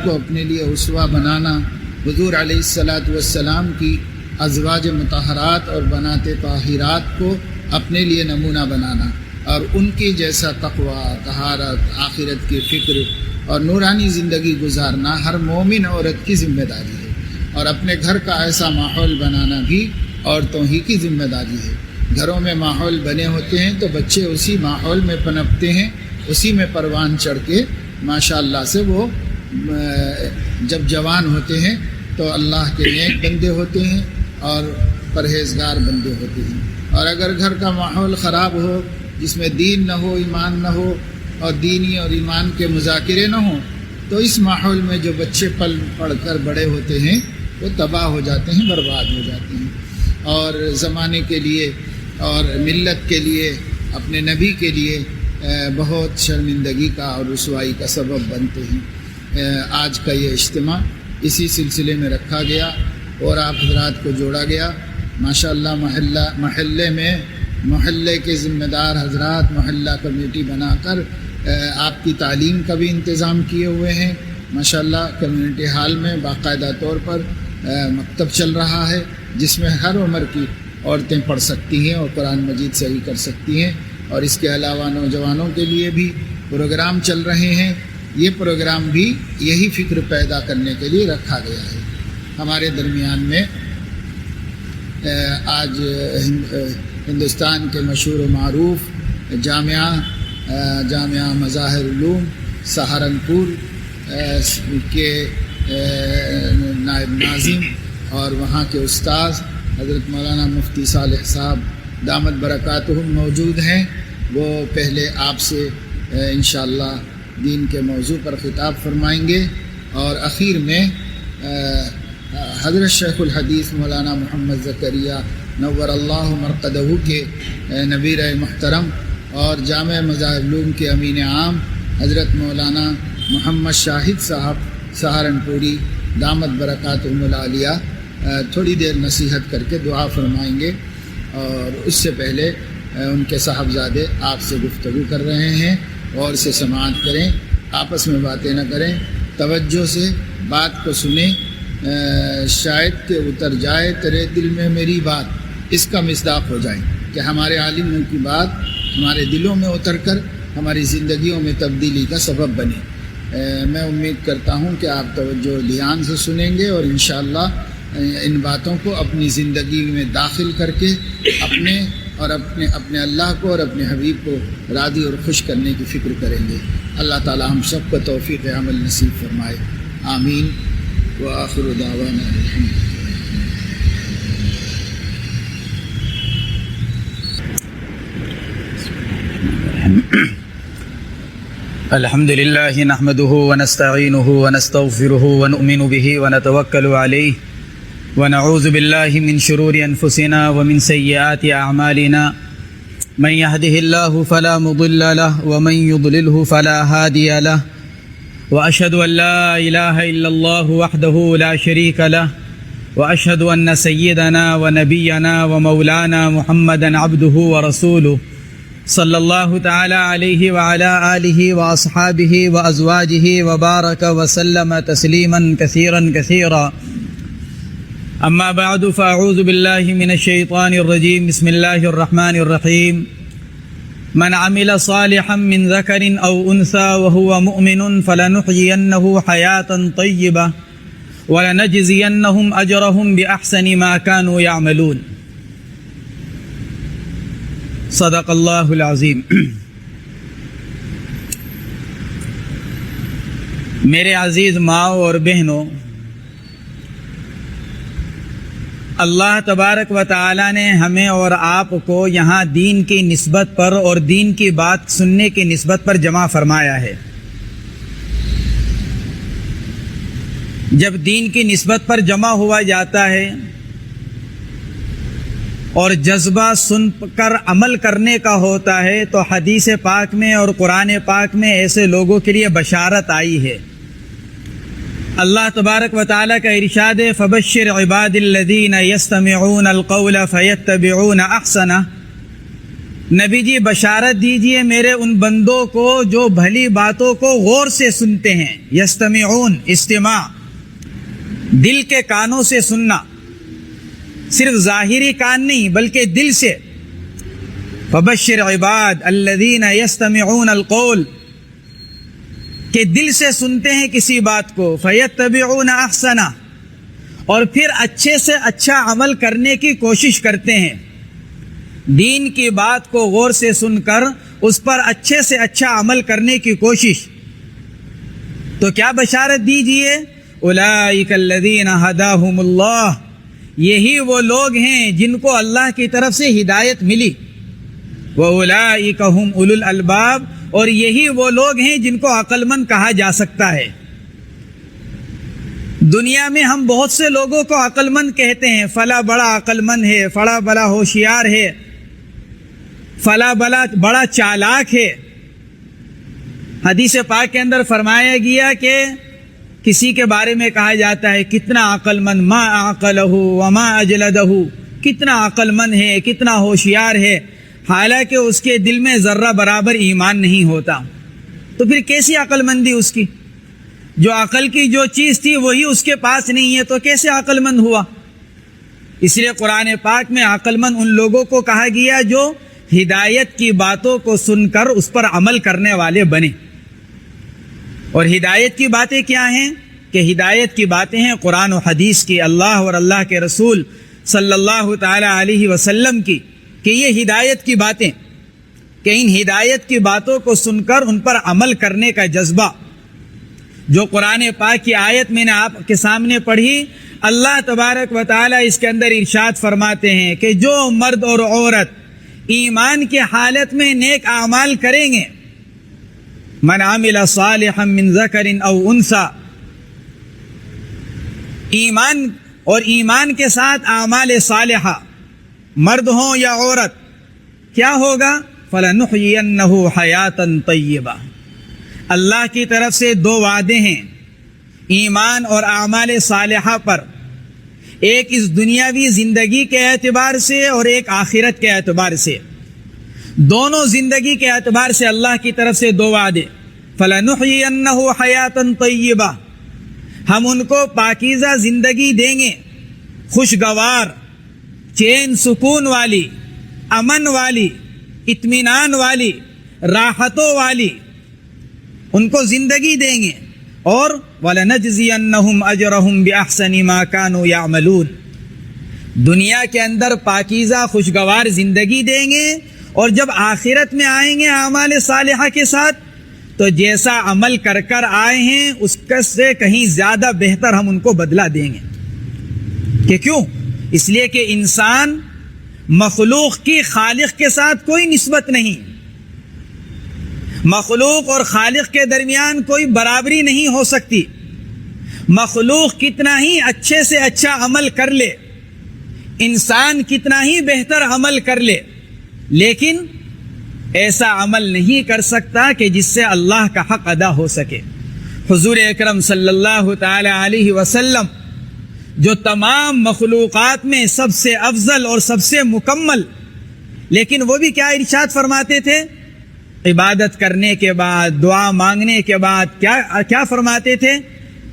کو اپنے لیے اسوہ بنانا، حضور علیہ الصلاۃ والسلام کی ازواج مطہرات اور بنات طاہرات کو اپنے لیے نمونہ بنانا، اور ان کی جیسا تقوی، طہارت، آخرت کی فکر اور نورانی زندگی گزارنا ہر مومن عورت کی ذمہ داری ہے، اور اپنے گھر کا ایسا ماحول بنانا بھی عورتوں ہی کی ذمہ داری ہے۔ گھروں میں ماحول بنے ہوتے ہیں تو بچے اسی ماحول میں پنپتے ہیں، اسی میں پروان چڑھ کے ماشاء اللہ سے وہ جب جوان ہوتے ہیں تو اللہ کے نیک بندے ہوتے ہیں اور پرہیزگار بندے ہوتے ہیں۔ اور اگر گھر کا ماحول خراب ہو، جس میں دین نہ ہو، ایمان نہ ہو، اور دینی اور ایمان کے مذاکرے نہ ہوں، تو اس ماحول میں جو بچے پل پڑھ کر بڑے ہوتے ہیں وہ تباہ ہو جاتے ہیں، برباد ہو جاتے ہیں، اور زمانے کے لیے اور ملت کے لیے، اپنے نبی کے لیے بہت شرمندگی کا اور رسوائی کا سبب بنتے ہیں۔ آج کا یہ اجتماع اسی سلسلے میں رکھا گیا اور آپ حضرات کو جوڑا گیا۔ ماشاءاللہ محلے کے ذمہ دار حضرات محلہ کمیٹی بنا کر آپ کی تعلیم کا بھی انتظام کیے ہوئے ہیں۔ ماشاءاللہ کمیونٹی ہال میں باقاعدہ طور پر مکتب چل رہا ہے، جس میں ہر عمر کی عورتیں پڑھ سکتی ہیں اور قرآن مجید صحیح کر سکتی ہیں، اور اس کے علاوہ نوجوانوں کے لیے بھی پروگرام چل رہے ہیں۔ یہ پروگرام بھی یہی فکر پیدا کرنے کے لیے رکھا گیا ہے۔ ہمارے درمیان میں آج ہندوستان کے مشہور و معروف جامعہ مظاہر علوم سہارنپور کے نائب ناظم اور وہاں کے استاذ حضرت مولانا مفتی صالح صاحب دامت برکاتہم موجود ہیں۔ وہ پہلے آپ سے انشاءاللہ دین کے موضوع پر خطاب فرمائیں گے، اور اخیر میں حضرت شیخ الحدیث مولانا محمد زکریا نور اللہ مرقدہ کے نبیر محترم اور جامع مظاہر علوم کے امین عام حضرت مولانا محمد شاہد صاحب سہارنپوری دامت برکاتہم العالیہ تھوڑی دیر نصیحت کر کے دعا فرمائیں گے، اور اس سے پہلے ان کے صاحبزادے آپ سے گفتگو کر رہے ہیں، اور سے سماعت کریں، آپس میں باتیں نہ کریں، توجہ سے بات کو سنیں، شاید کہ اتر جائے تیرے دل میں میری بات، اس کا مصداق ہو جائے کہ ہمارے عالموں کی بات ہمارے دلوں میں اتر کر ہماری زندگیوں میں تبدیلی کا سبب بنے۔ میں امید کرتا ہوں کہ آپ توجہ دھیان سے سنیں گے، اور انشاءاللہ ان باتوں کو اپنی زندگی میں داخل کر کے اپنے اللہ کو اور اپنے حبیب کو راضی اور خوش کرنے کی فکر کریں گے۔ اللہ تعالی ہم سب کو توفیق عمل نصیب فرمائے، آمین۔ وآخر دعوانا الحمد لله نحمده ونستعينه ونستغفره ونؤمن به ونتوكل عليه ونعوذ بالله من شرور أنفسنا ومن سيئات أعمالنا، من يهده الله فلا مضل له ومن يضلله فلا هادي له، وأشهد أن لا إله إلا الله وحده لا شريك له، وأشهد أن سيدنا ونبينا ومولانا محمدا عبده ورسوله صلی اللہ تعالی علیہ وعلى آلہ واصحابہ وازواجہ وبارک وسلم تسلیما کثیرا کثیرا، اما بعد فاعوذ باللہ من الشیطان الرجیم، بسم اللہ الرحمن الرحیم۔ من عمل صالحا من ذکر او انثى وهو مؤمن فلنحيينه حیاة طیبة ولنجزینهم اجرهم بأحسن ما كانوا يعملون۔ صدق اللہ العظیم۔ میرے عزیز ماؤں اور بہنوں، اللہ تبارک و تعالی نے ہمیں اور آپ کو یہاں دین کی نسبت پر اور دین کی بات سننے کی نسبت پر جمع فرمایا ہے۔ جب دین کی نسبت پر جمع ہوا جاتا ہے اور جذبہ سن کر عمل کرنے کا ہوتا ہے، تو حدیث پاک میں اور قرآن پاک میں ایسے لوگوں کے لیے بشارت آئی ہے۔ اللہ تبارک و تعالیٰ کا ارشاد ہے، فبشر عباد الذین یستمعون القول فیتبعون احسنہ۔ نبی جی بشارت دیجئے میرے ان بندوں کو جو بھلی باتوں کو غور سے سنتے ہیں. یستمعون، استماع، دل کے کانوں سے سننا، صرف ظاہری کان نہیں بلکہ دل سے. فبشر عباد الذین یستمعون القول، کہ دل سے سنتے ہیں کسی بات کو. فیتبعون احسنہ، اور پھر اچھے سے اچھا عمل کرنے کی کوشش کرتے ہیں. دین کی بات کو غور سے سن کر اس پر اچھے سے اچھا عمل کرنے کی کوشش. تو کیا بشارت دیجئے؟ اولئک الذین ھداھم اللہ، یہی وہ لوگ ہیں جن کو اللہ کی طرف سے ہدایت ملی. وَأُولَئِكَ هُمْ أُولُو الْأَلْبَابِ، اور یہی وہ لوگ ہیں جن کو عقل مند کہا جا سکتا ہے. دنیا میں ہم بہت سے لوگوں کو عقل مند کہتے ہیں. فلاں بڑا عقل مند ہے، فلاں بڑا ہوشیار ہے، فلاں بڑا چالاک ہے. حدیث پاک کے اندر فرمایا گیا کہ کسی کے بارے میں کہا جاتا ہے کتنا عقل مند، ما عقلہ وما اجلدہ، کتنا عقل مند ہے، کتنا ہوشیار ہے، حالانکہ اس کے دل میں ذرہ برابر ایمان نہیں ہوتا. تو پھر کیسی عقل مندی اس کی؟ جو عقل کی جو چیز تھی وہی اس کے پاس نہیں ہے تو کیسے عقل مند ہوا؟ اس لیے قرآن پاک میں عقل مند ان لوگوں کو کہا گیا جو ہدایت کی باتوں کو سن کر اس پر عمل کرنے والے بنے. اور ہدایت کی باتیں کیا ہیں؟ کہ ہدایت کی باتیں ہیں قرآن و حدیث کی، اللہ اور اللہ کے رسول صلی اللہ تعالی علیہ وسلم کی، کہ یہ ہدایت کی باتیں، کہ ان ہدایت کی باتوں کو سن کر ان پر عمل کرنے کا جذبہ. جو قرآن پاک کی آیت میں نے آپ کے سامنے پڑھی، اللہ تبارک و تعالی اس کے اندر ارشاد فرماتے ہیں کہ جو مرد اور عورت ایمان کی حالت میں نیک اعمال کریں گے، من عمل صالحا من ذکر او انثی، ایمان اور ایمان کے ساتھ اعمال صالحہ، مرد ہوں یا عورت، کیا ہوگا؟ فَلَنُحْيِيَنَّهُ حَيَاةً طَيِّبَةً. اللہ کی طرف سے دو وعدے ہیں ایمان اور اعمال صالحہ پر، ایک اس دنیاوی زندگی کے اعتبار سے اور ایک آخرت کے اعتبار سے. دونوں زندگی کے اعتبار سے اللہ کی طرف سے دو وعدے. فَلَنُحْيِيَنَّهُ حَيَاةً طَيِّبَةً، ہم ان کو پاکیزہ زندگی دیں گے، خوشگوار، چین سکون والی، امن والی، اطمینان والی، راحتوں والی، ان کو زندگی دیں گے. اور وَلَنَجْزِيَنَّهُمْ أَجْرَهُمْ بِأَحْسَنِ مَا كَانُوا يَعْمَلُونَ، دنیا کے اندر پاکیزہ خوشگوار زندگی دیں گے، اور جب آخرت میں آئیں گے اعمال صالحہ کے ساتھ تو جیسا عمل کر کر آئے ہیں اس سے کہیں زیادہ بہتر ہم ان کو بدلہ دیں گے. کہ کیوں؟ اس لیے کہ انسان مخلوق کی خالق کے ساتھ کوئی نسبت نہیں، مخلوق اور خالق کے درمیان کوئی برابری نہیں ہو سکتی. مخلوق کتنا ہی اچھے سے اچھا عمل کر لے، انسان کتنا ہی بہتر عمل کر لے، لیکن ایسا عمل نہیں کر سکتا کہ جس سے اللہ کا حق ادا ہو سکے. حضور اکرم صلی اللہ تعالی علیہ وسلم جو تمام مخلوقات میں سب سے افضل اور سب سے مکمل، لیکن وہ بھی کیا ارشاد فرماتے تھے؟ عبادت کرنے کے بعد، دعا مانگنے کے بعد کیا فرماتے تھے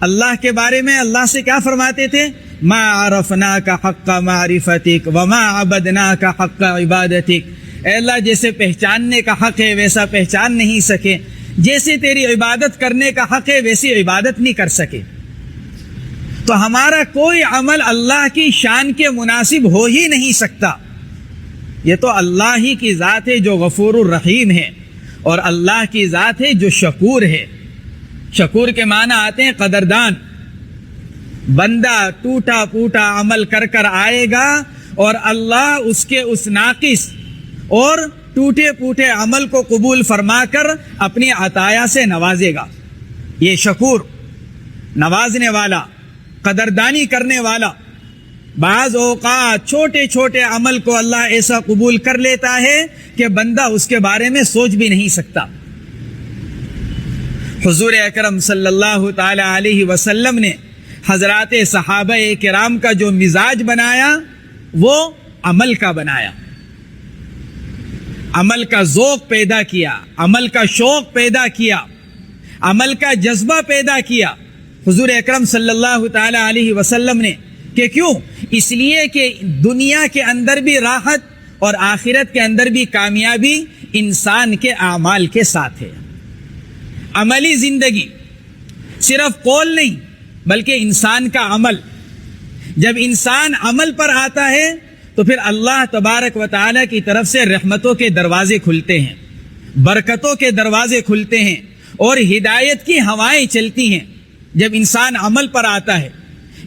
اللہ کے بارے میں؟ اللہ سے کیا فرماتے تھے؟ ما عرفناک حق معرفتک وما عبدناک حق عبادتک. اے اللہ، جیسے پہچاننے کا حق ہے ویسا پہچان نہیں سکے، جیسے تیری عبادت کرنے کا حق ہے ویسی عبادت نہیں کر سکے. تو ہمارا کوئی عمل اللہ کی شان کے مناسب ہو ہی نہیں سکتا. یہ تو اللہ ہی کی ذات ہے جو غفور الرحیم ہے، اور اللہ کی ذات ہے جو شکور ہے. شکور کے معنی آتے ہیں قدردان. بندہ ٹوٹا پوٹا عمل کر کر آئے گا اور اللہ اس کے اس ناقص اور ٹوٹے پوٹے عمل کو قبول فرما کر اپنی عطایا سے نوازے گا. یہ شکور، نوازنے والا، قدردانی کرنے والا. بعض اوقات چھوٹے چھوٹے عمل کو اللہ ایسا قبول کر لیتا ہے کہ بندہ اس کے بارے میں سوچ بھی نہیں سکتا. حضور اکرم صلی اللہ تعالی علیہ وسلم نے حضرات صحابہ کرام کا جو مزاج بنایا وہ عمل کا بنایا. عمل کا ذوق پیدا کیا، عمل کا شوق پیدا کیا، عمل کا جذبہ پیدا کیا حضور اکرم صلی اللہ تعالی علیہ وسلم نے. کہ کیوں؟ اس لیے کہ دنیا کے اندر بھی راحت اور آخرت کے اندر بھی کامیابی انسان کے اعمال کے ساتھ ہے. عملی زندگی صرف قول نہیں بلکہ انسان کا عمل. جب انسان عمل پر آتا ہے تو پھر اللہ تبارک و تعالی کی طرف سے رحمتوں کے دروازے کھلتے ہیں، برکتوں کے دروازے کھلتے ہیں اور ہدایت کی ہوائیں چلتی ہیں جب انسان عمل پر آتا ہے.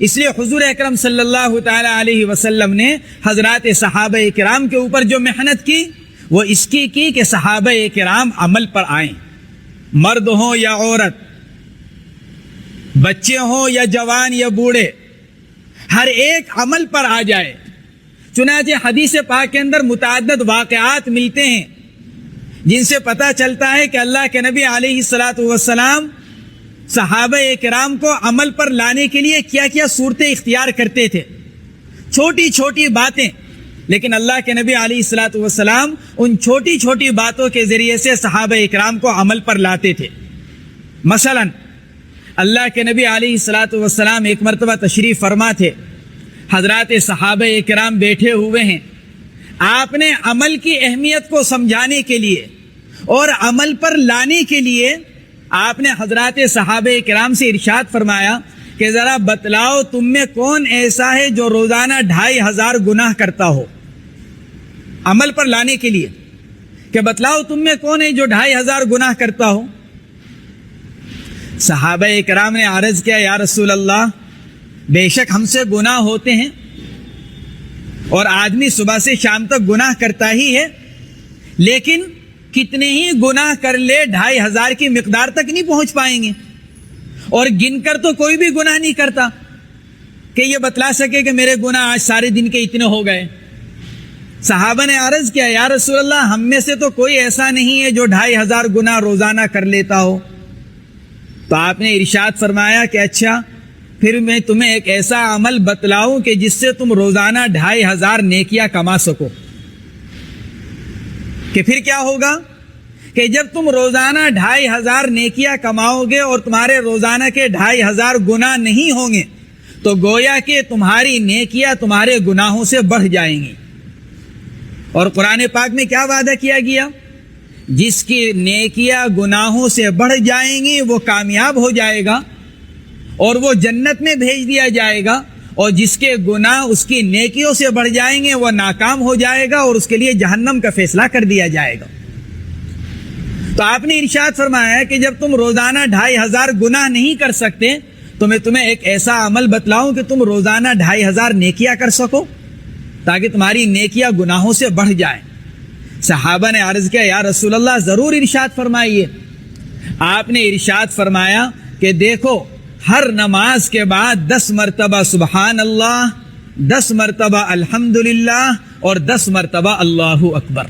اس لیے حضور اکرم صلی اللہ تعالی علیہ وسلم نے حضرات صحابہ کرام کے اوپر جو محنت کی وہ اس کی کہ صحابہ کرام عمل پر آئیں، مرد ہوں یا عورت، بچے ہوں یا جوان یا بوڑھے، ہر ایک عمل پر آ جائے. چنانچہ حدیث پاک کے اندر متعدد واقعات ملتے ہیں جن سے پتہ چلتا ہے کہ اللہ کے نبی علیہ الصلاۃ والسلام صحابہ کرام کو عمل پر لانے کے لیے کیا کیا صورتیں اختیار کرتے تھے. چھوٹی چھوٹی باتیں، لیکن اللہ کے نبی علیہ الصلاۃ والسلام ان چھوٹی چھوٹی باتوں کے ذریعے سے صحابہ کرام کو عمل پر لاتے تھے. مثلا اللہ کے نبی علیہ الصلاۃ والسلام ایک مرتبہ تشریف فرما تھے، حضرات صحابہ کرام بیٹھے ہوئے ہیں. آپ نے عمل کی اہمیت کو سمجھانے کے لیے اور عمل پر لانے کے لیے آپ نے حضرات صحابہ کرام سے ارشاد فرمایا کہ ذرا بتلاؤ تم میں کون ایسا ہے جو روزانہ 2500 گناہ کرتا ہو. عمل پر لانے کے لیے کہ بتلاؤ تم میں کون ہے جو 2500 گناہ کرتا ہو. صحابہ کرام نے عرض کیا یا رسول اللہ بے شک ہم سے گناہ ہوتے ہیں اور آدمی صبح سے شام تک گناہ کرتا ہی ہے، لیکن کتنے ہی گناہ کر لے 2500 کی مقدار تک نہیں پہنچ پائیں گے، اور گن کر تو کوئی بھی گناہ نہیں کرتا کہ یہ بتلا سکے کہ میرے گناہ آج سارے دن کے اتنے ہو گئے. صحابہ نے عرض کیا یا رسول اللہ ہم میں سے تو کوئی ایسا نہیں ہے جو 2500 گناہ روزانہ کر لیتا ہو. تو آپ نے ارشاد فرمایا کہ اچھا پھر میں تمہیں ایک ایسا عمل بتلاؤں کہ جس سے تم روزانہ 2500 نیکیاں کما سکو. کہ پھر کیا ہوگا کہ جب تم روزانہ 2500 نیکیاں کماؤ گے اور تمہارے روزانہ کے 2500 گناہ نہیں ہوں گے تو گویا کہ تمہاری نیکیاں تمہارے گناہوں سے بڑھ جائیں گی. اور قرآن پاک میں کیا وعدہ کیا گیا؟ جس کی نیکیاں گناہوں سے بڑھ جائیں گی وہ کامیاب ہو جائے گا اور وہ جنت میں بھیج دیا جائے گا، اور جس کے گناہ اس کی نیکیوں سے بڑھ جائیں گے وہ ناکام ہو جائے گا اور اس کے لیے جہنم کا فیصلہ کر دیا جائے گا. تو آپ نے ارشاد فرمایا کہ جب تم روزانہ 2500 گناہ نہیں کر سکتے تو میں تمہیں ایک ایسا عمل بتلاؤں کہ تم روزانہ 2500 نیکیاں کر سکو تاکہ تمہاری نیکیاں گناہوں سے بڑھ جائیں. صحابہ نے عرض کیا یا رسول اللہ ضرور ارشاد فرمائیے. آپ نے ارشاد فرمایا کہ دیکھو ہر نماز کے بعد 10 مرتبہ سبحان اللہ، 10 مرتبہ الحمدللہ اور 10 مرتبہ اللہ اکبر.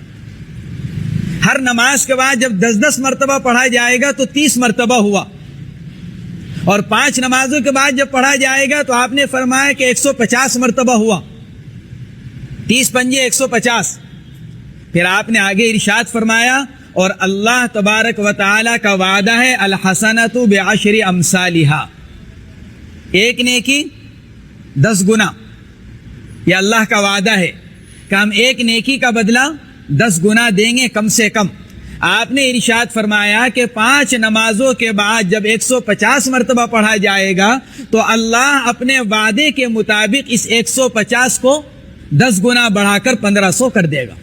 ہر نماز کے بعد جب 10 مرتبہ پڑھا جائے گا تو 30 مرتبہ ہوا، اور 5 نمازوں کے بعد جب پڑھا جائے گا تو آپ نے فرمایا کہ 150 مرتبہ ہوا. 30 پنجے 150. پھر آپ نے آگے ارشاد فرمایا اور اللہ تبارک و تعالی کا وعدہ ہے الحسنۃ بعشر امثالها، ایک نیکی 10 گنا. یہ اللہ کا وعدہ ہے کہ ہم ایک نیکی کا بدلہ 10 گنا دیں گے کم سے کم. آپ نے ارشاد فرمایا کہ 5 نمازوں کے بعد جب 150 مرتبہ پڑھا جائے گا تو اللہ اپنے وعدے کے مطابق اس 150 کو 10 گنا بڑھا کر 1500 کر دے گا.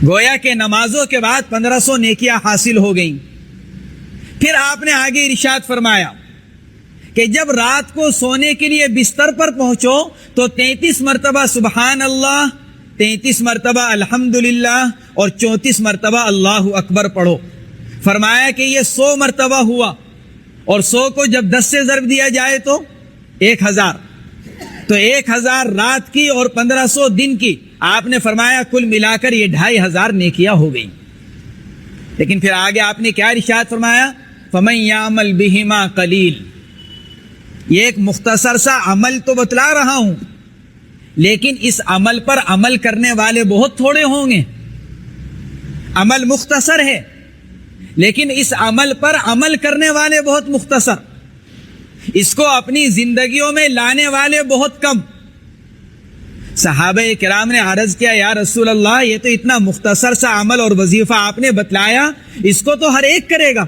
گویا کہ نمازوں کے بعد 1500 نیکیاں حاصل ہو گئیں. پھر آپ نے آگے ارشاد فرمایا کہ جب رات کو سونے کے لیے بستر پر پہنچو تو 33 مرتبہ سبحان اللہ، 33 مرتبہ الحمدللہ اور 34 مرتبہ اللہ اکبر پڑھو. فرمایا کہ یہ 100 مرتبہ ہوا، اور 100 کو جب 10 سے ضرب دیا جائے تو 1000، تو 1000 رات کی اور 1500 دن کی. آپ نے فرمایا کل ملا کر یہ 2500 نیکیاں ہو گئی. لیکن پھر آگے آپ نے کیا ارشاد فرمایا؟ فَمَن يَعْمَلْ بِهِمَا قَلِيلٌ. یہ ایک مختصر سا عمل تو بتلا رہا ہوں، لیکن اس عمل پر عمل کرنے والے بہت تھوڑے ہوں گے. عمل مختصر ہے لیکن اس عمل پر عمل کرنے والے بہت مختصر. اس کو اپنی زندگیوں میں لانے والے بہت کم. صحابہ کرام نے عرض کیا یا رسول اللہ یہ تو اتنا مختصر سا عمل اور وظیفہ آپ نے بتلایا, اس کو تو ہر ایک کرے گا,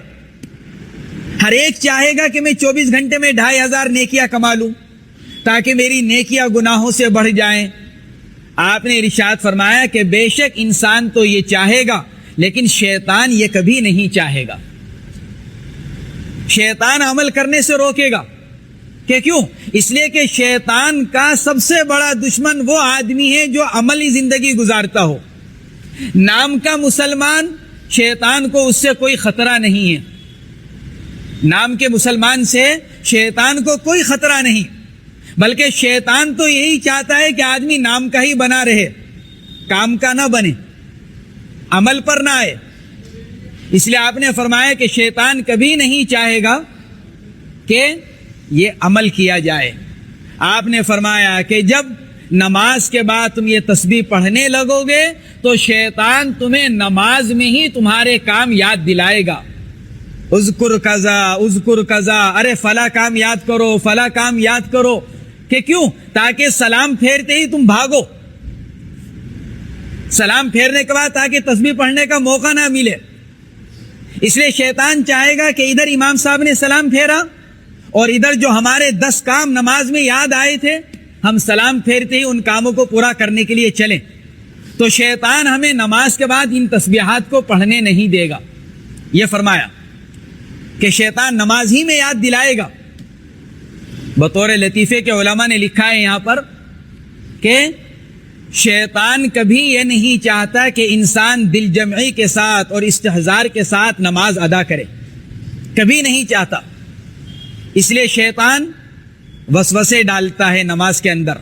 ہر ایک چاہے گا کہ میں 24 گھنٹے میں 2500 نیکیاں کما لوں تاکہ میری نیکیاں گناہوں سے بڑھ جائیں. آپ نے ارشاد فرمایا کہ بے شک انسان تو یہ چاہے گا لیکن شیطان یہ کبھی نہیں چاہے گا. شیطان عمل کرنے سے روکے گا. کہ کیوں؟ اس لیے کہ شیطان کا سب سے بڑا دشمن وہ آدمی ہے جو عملی زندگی گزارتا ہو. نام کا مسلمان, شیطان کو اس سے کوئی خطرہ نہیں ہے. نام کے مسلمان سے شیطان کو کوئی خطرہ نہیں, بلکہ شیطان تو یہی چاہتا ہے کہ آدمی نام کا ہی بنا رہے, کام کا نہ بنے, عمل پر نہ آئے. اس لیے آپ نے فرمایا کہ شیطان کبھی نہیں چاہے گا کہ یہ عمل کیا جائے. آپ نے فرمایا کہ جب نماز کے بعد تم یہ تسبیح پڑھنے لگو گے تو شیطان تمہیں نماز میں ہی تمہارے کام یاد دلائے گا. اذکر کذا اذکر کذا, ارے فلاں کام یاد کرو, فلاں کام یاد کرو. کہ کیوں؟ تاکہ سلام پھیرتے ہی تم بھاگو, سلام پھیرنے کے بعد تاکہ تسبیح پڑھنے کا موقع نہ ملے. اس لیے شیطان چاہے گا کہ ادھر امام صاحب نے سلام پھیرا اور ادھر جو ہمارے 10 کام نماز میں یاد آئے تھے ہم سلام پھیرتے ہی ان کاموں کو پورا کرنے کے لیے چلیں. تو شیطان ہمیں نماز کے بعد ان تسبیحات کو پڑھنے نہیں دے گا. یہ فرمایا کہ شیطان نماز ہی میں یاد دلائے گا. بطور لطیفے کے علماء نے لکھا ہے یہاں پر کہ شیطان کبھی یہ نہیں چاہتا کہ انسان دل جمعی کے ساتھ اور استحضار کے ساتھ نماز ادا کرے, کبھی نہیں چاہتا. اس لیے شیطان وسوسے ڈالتا ہے نماز کے اندر,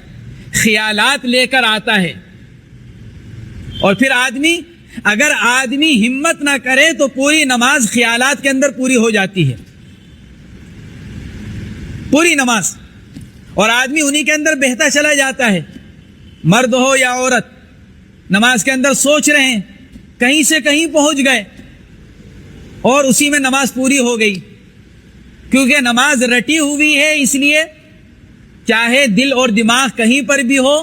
خیالات لے کر آتا ہے, اور پھر اگر آدمی ہمت نہ کرے تو پوری نماز خیالات کے اندر پوری ہو جاتی ہے, پوری نماز, اور آدمی انہی کے اندر بہتا چلا جاتا ہے. مرد ہو یا عورت نماز کے اندر سوچ رہے ہیں, کہیں سے کہیں پہنچ گئے اور اسی میں نماز پوری ہو گئی. کیونکہ نماز رٹی ہوئی ہے, اس لیے چاہے دل اور دماغ کہیں پر بھی ہو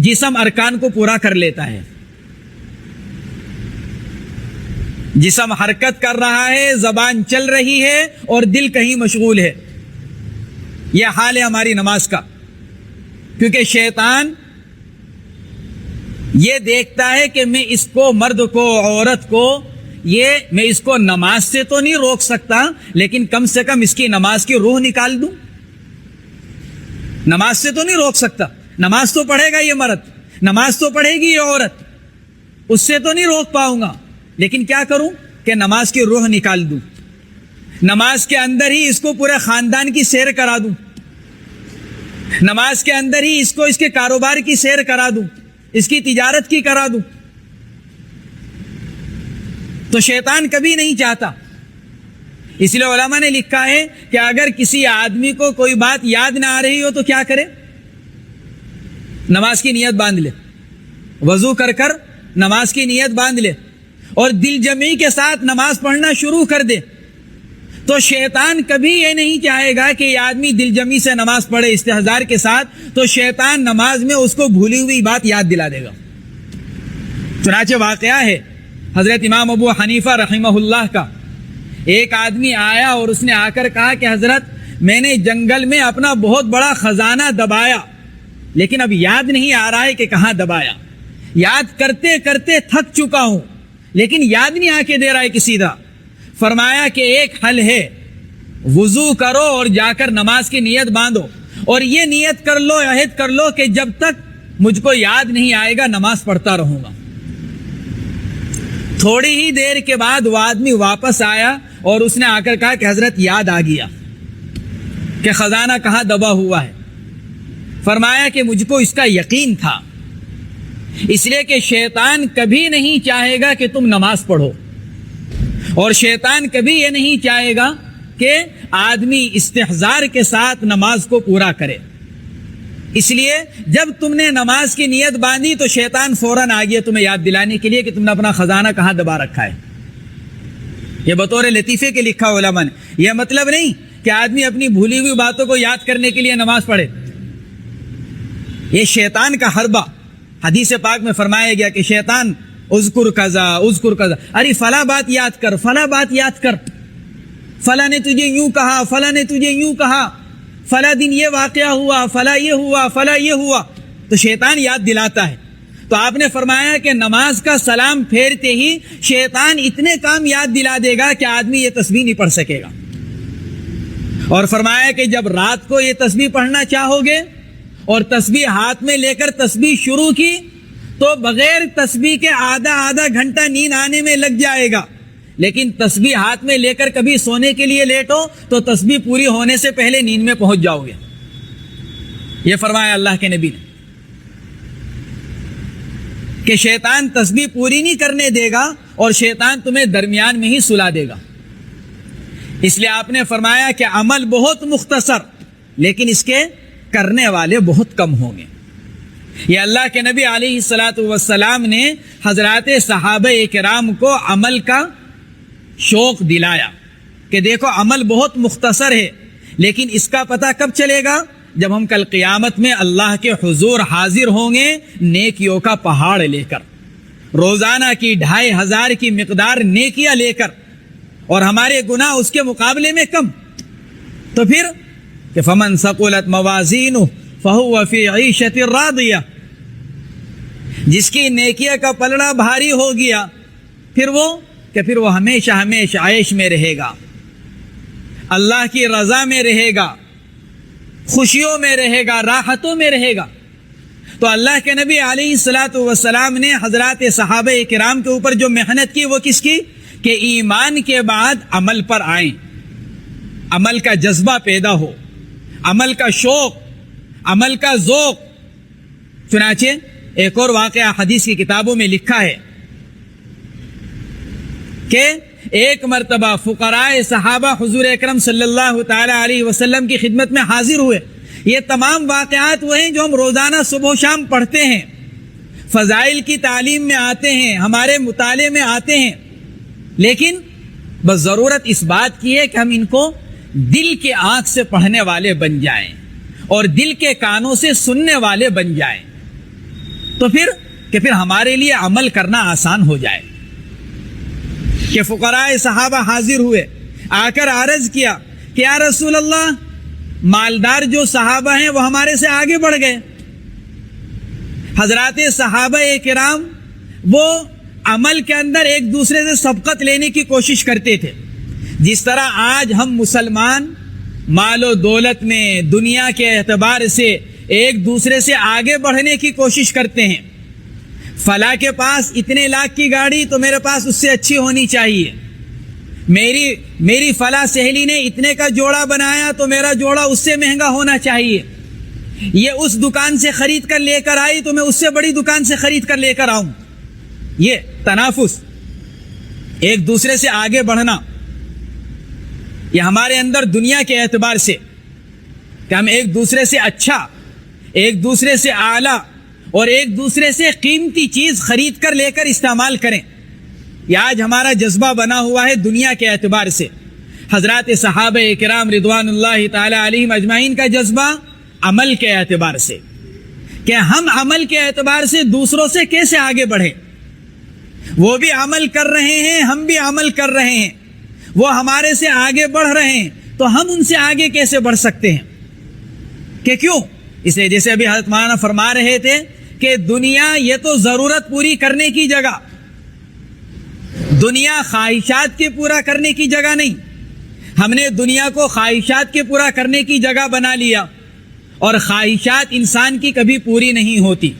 جسم ارکان کو پورا کر لیتا ہے. جسم حرکت کر رہا ہے, زبان چل رہی ہے اور دل کہیں مشغول ہے. یہ حال ہے ہماری نماز کا. کیونکہ شیطان یہ دیکھتا ہے کہ میں اس کو, مرد کو, عورت کو, میں اس کو نماز سے تو نہیں روک سکتا لیکن کم سے کم اس کی نماز کی روح نکال دوں. نماز سے تو نہیں روک سکتا, نماز تو پڑھے گا یہ مرد, نماز تو پڑھے گی یہ عورت, اس سے تو نہیں روک پاؤں گا, لیکن کیا کروں کہ نماز کی روح نکال دوں. نماز کے اندر ہی اس کو پورے خاندان کی سیر کرا دوں, نماز کے اندر ہی اس کو اس کے کاروبار کی سیر کرا دوں, اس کی تجارت کی کرا دوں. تو شیطان کبھی نہیں چاہتا. اس لیے علماء نے لکھا ہے کہ اگر کسی آدمی کو کوئی بات یاد نہ آ رہی ہو تو کیا کرے؟ نماز کی نیت باندھ لے, وضو کر کر نماز کی نیت باندھ لے اور دل جمعی کے ساتھ نماز پڑھنا شروع کر دے. تو شیطان کبھی یہ نہیں چاہے گا کہ یہ آدمی دل جمعی سے نماز پڑھے استحضار کے ساتھ, تو شیطان نماز میں اس کو بھولی ہوئی بات یاد دلا دے گا. چنانچہ واقعہ ہے حضرت امام ابو حنیفہ رحمہ اللہ کا. ایک آدمی آیا اور اس نے آ کر کہا کہ حضرت میں نے جنگل میں اپنا بہت بڑا خزانہ دبایا لیکن اب یاد نہیں آ رہا ہے کہ کہاں دبایا. یاد کرتے کرتے تھک چکا ہوں لیکن یاد نہیں آ کے دے رہا ہے کسی طرح. فرمایا کہ ایک حل ہے, وضو کرو اور جا کر نماز کی نیت باندھو اور یہ نیت کر لو, عہد کر لو کہ جب تک مجھ کو یاد نہیں آئے گا نماز پڑھتا رہوں گا. تھوڑی ہی دیر کے بعد وہ آدمی واپس آیا اور اس نے آ کر کہا کہ حضرت یاد آ گیا کہ خزانہ کہاں دبا ہوا ہے. فرمایا کہ مجھ کو اس کا یقین تھا, اس لیے کہ شیطان کبھی نہیں چاہے گا کہ تم نماز پڑھو, اور شیطان کبھی یہ نہیں چاہے گا کہ آدمی استحضار کے ساتھ نماز کو پورا کرے. اس لیے جب تم نے نماز کی نیت باندھی تو شیطان فوراً آ گیا تمہیں یاد دلانے کے لیے کہ تم نے اپنا خزانہ کہاں دبا رکھا ہے. یہ بطور لطیفے کے لکھا علماء نے. یہ مطلب نہیں کہ آدمی اپنی بھولی ہوئی باتوں کو یاد کرنے کے لیے نماز پڑھے. یہ شیطان کا حربہ. حدیث پاک میں فرمایا گیا کہ شیطان اذکر کذا اذکر کذا، ارے فلاں بات یاد کر، فلاں بات یاد کر، فلاں نے تجھے یوں کہا، فلاں نے تجھے یوں کہا، فلاں دن یہ واقعہ ہوا، فلاں یہ ہوا، فلاں یہ ہوا. تو شیطان یاد دلاتا ہے. تو آپ نے فرمایا کہ نماز کا سلام پھیرتے ہی شیطان اتنے کام یاد دلا دے گا کہ آدمی یہ تسبیح نہیں پڑھ سکے گا. اور فرمایا کہ جب رات کو یہ تسبیح پڑھنا چاہو گے اور تسبیح ہاتھ میں لے کر تسبیح شروع کی تو بغیر تسبیح کے آدھا گھنٹہ نیند آنے میں لگ جائے گا. لیکن تسبیح ہاتھ میں لے کر کبھی سونے کے لیے لیٹو تو تسبیح پوری ہونے سے پہلے نیند میں پہنچ جاؤ گے. یہ فرمایا اللہ کے نبی نے کہ شیطان تسبیح پوری نہیں کرنے دے گا اور شیطان تمہیں درمیان میں ہی سلا دے گا. اس لیے آپ نے فرمایا کہ عمل بہت مختصر لیکن اس کے کرنے والے بہت کم ہوں گے. یہ اللہ کے نبی علیہ الصلاۃ والسلام نے حضرات صحابہ کرام کو عمل کا شوق دلایا کہ دیکھو عمل بہت مختصر ہے لیکن اس کا پتہ کب چلے گا؟ جب ہم کل قیامت میں اللہ کے حضور حاضر ہوں گے نیکیوں کا پہاڑ لے کر، روزانہ کی 2500 کی مقدار نیکیاں لے کر، اور ہمارے گناہ اس کے مقابلے میں کم. تو پھر کہ فمن ثقلت موازینہ فہو فی عیشۃ راضیہ، جس کی نیکیوں کا پلڑا بھاری ہو گیا پھر وہ ہمیشہ عیش میں رہے گا، اللہ کی رضا میں رہے گا، خوشیوں میں رہے گا، راحتوں میں رہے گا. تو اللہ کے نبی علیہ الصلاۃ والسلام نے حضرات صحابہ کرام کے اوپر جو محنت کی وہ کس کی؟ کہ ایمان کے بعد عمل پر آئیں، عمل کا جذبہ پیدا ہو، عمل کا شوق، عمل کا ذوق. چنانچہ ایک اور واقعہ حدیث کی کتابوں میں لکھا ہے کہ ایک مرتبہ فقراء صحابہ حضور اکرم صلی اللہ تعالی علیہ وسلم کی خدمت میں حاضر ہوئے. یہ تمام واقعات وہ ہیں جو ہم روزانہ صبح و شام پڑھتے ہیں، فضائل کی تعلیم میں آتے ہیں، ہمارے مطالعے میں آتے ہیں، لیکن بس ضرورت اس بات کی ہے کہ ہم ان کو دل کے آنکھ سے پڑھنے والے بن جائیں اور دل کے کانوں سے سننے والے بن جائیں. تو پھر ہمارے لیے عمل کرنا آسان ہو جائے. کہ فقراء صحابہ حاضر ہوئے، آ کر عرض کیا کہ یا رسول اللہ، مالدار جو صحابہ ہیں وہ ہمارے سے آگے بڑھ گئے. حضرات صحابہ کرام وہ عمل کے اندر ایک دوسرے سے سبقت لینے کی کوشش کرتے تھے. جس طرح آج ہم مسلمان مال و دولت میں دنیا کے اعتبار سے ایک دوسرے سے آگے بڑھنے کی کوشش کرتے ہیں. فلاں کے پاس اتنے لاکھ کی گاڑی تو میرے پاس اس سے اچھی ہونی چاہیے، میری فلاں سہیلی نے اتنے کا جوڑا بنایا تو میرا جوڑا اس سے مہنگا ہونا چاہیے، یہ اس دکان سے خرید کر لے کر آئی تو میں اس سے بڑی دکان سے خرید کر لے کر آؤں. یہ تنافس، ایک دوسرے سے آگے بڑھنا، یہ ہمارے اندر دنیا کے اعتبار سے کہ ہم ایک دوسرے سے اچھا، ایک دوسرے سے اعلیٰ اور ایک دوسرے سے قیمتی چیز خرید کر لے کر استعمال کریں، یہ آج ہمارا جذبہ بنا ہوا ہے دنیا کے اعتبار سے. حضرات صحابہ کرام رضوان اللہ تعالی علیہم اجمعین کا جذبہ عمل کے اعتبار سے کہ ہم عمل کے اعتبار سے دوسروں سے کیسے آگے بڑھیں. وہ بھی عمل کر رہے ہیں، ہم بھی عمل کر رہے ہیں، وہ ہمارے سے آگے بڑھ رہے ہیں تو ہم ان سے آگے کیسے بڑھ سکتے ہیں؟ کہ کیوں؟ اس لیے جیسے ابھی حضرت مولانا فرما رہے تھے کہ دنیا یہ تو ضرورت پوری کرنے کی جگہ، دنیا خواہشات کے پورا کرنے کی جگہ نہیں. ہم نے دنیا کو خواہشات کے پورا کرنے کی جگہ بنا لیا اور خواہشات انسان کی کبھی پوری نہیں ہوتی.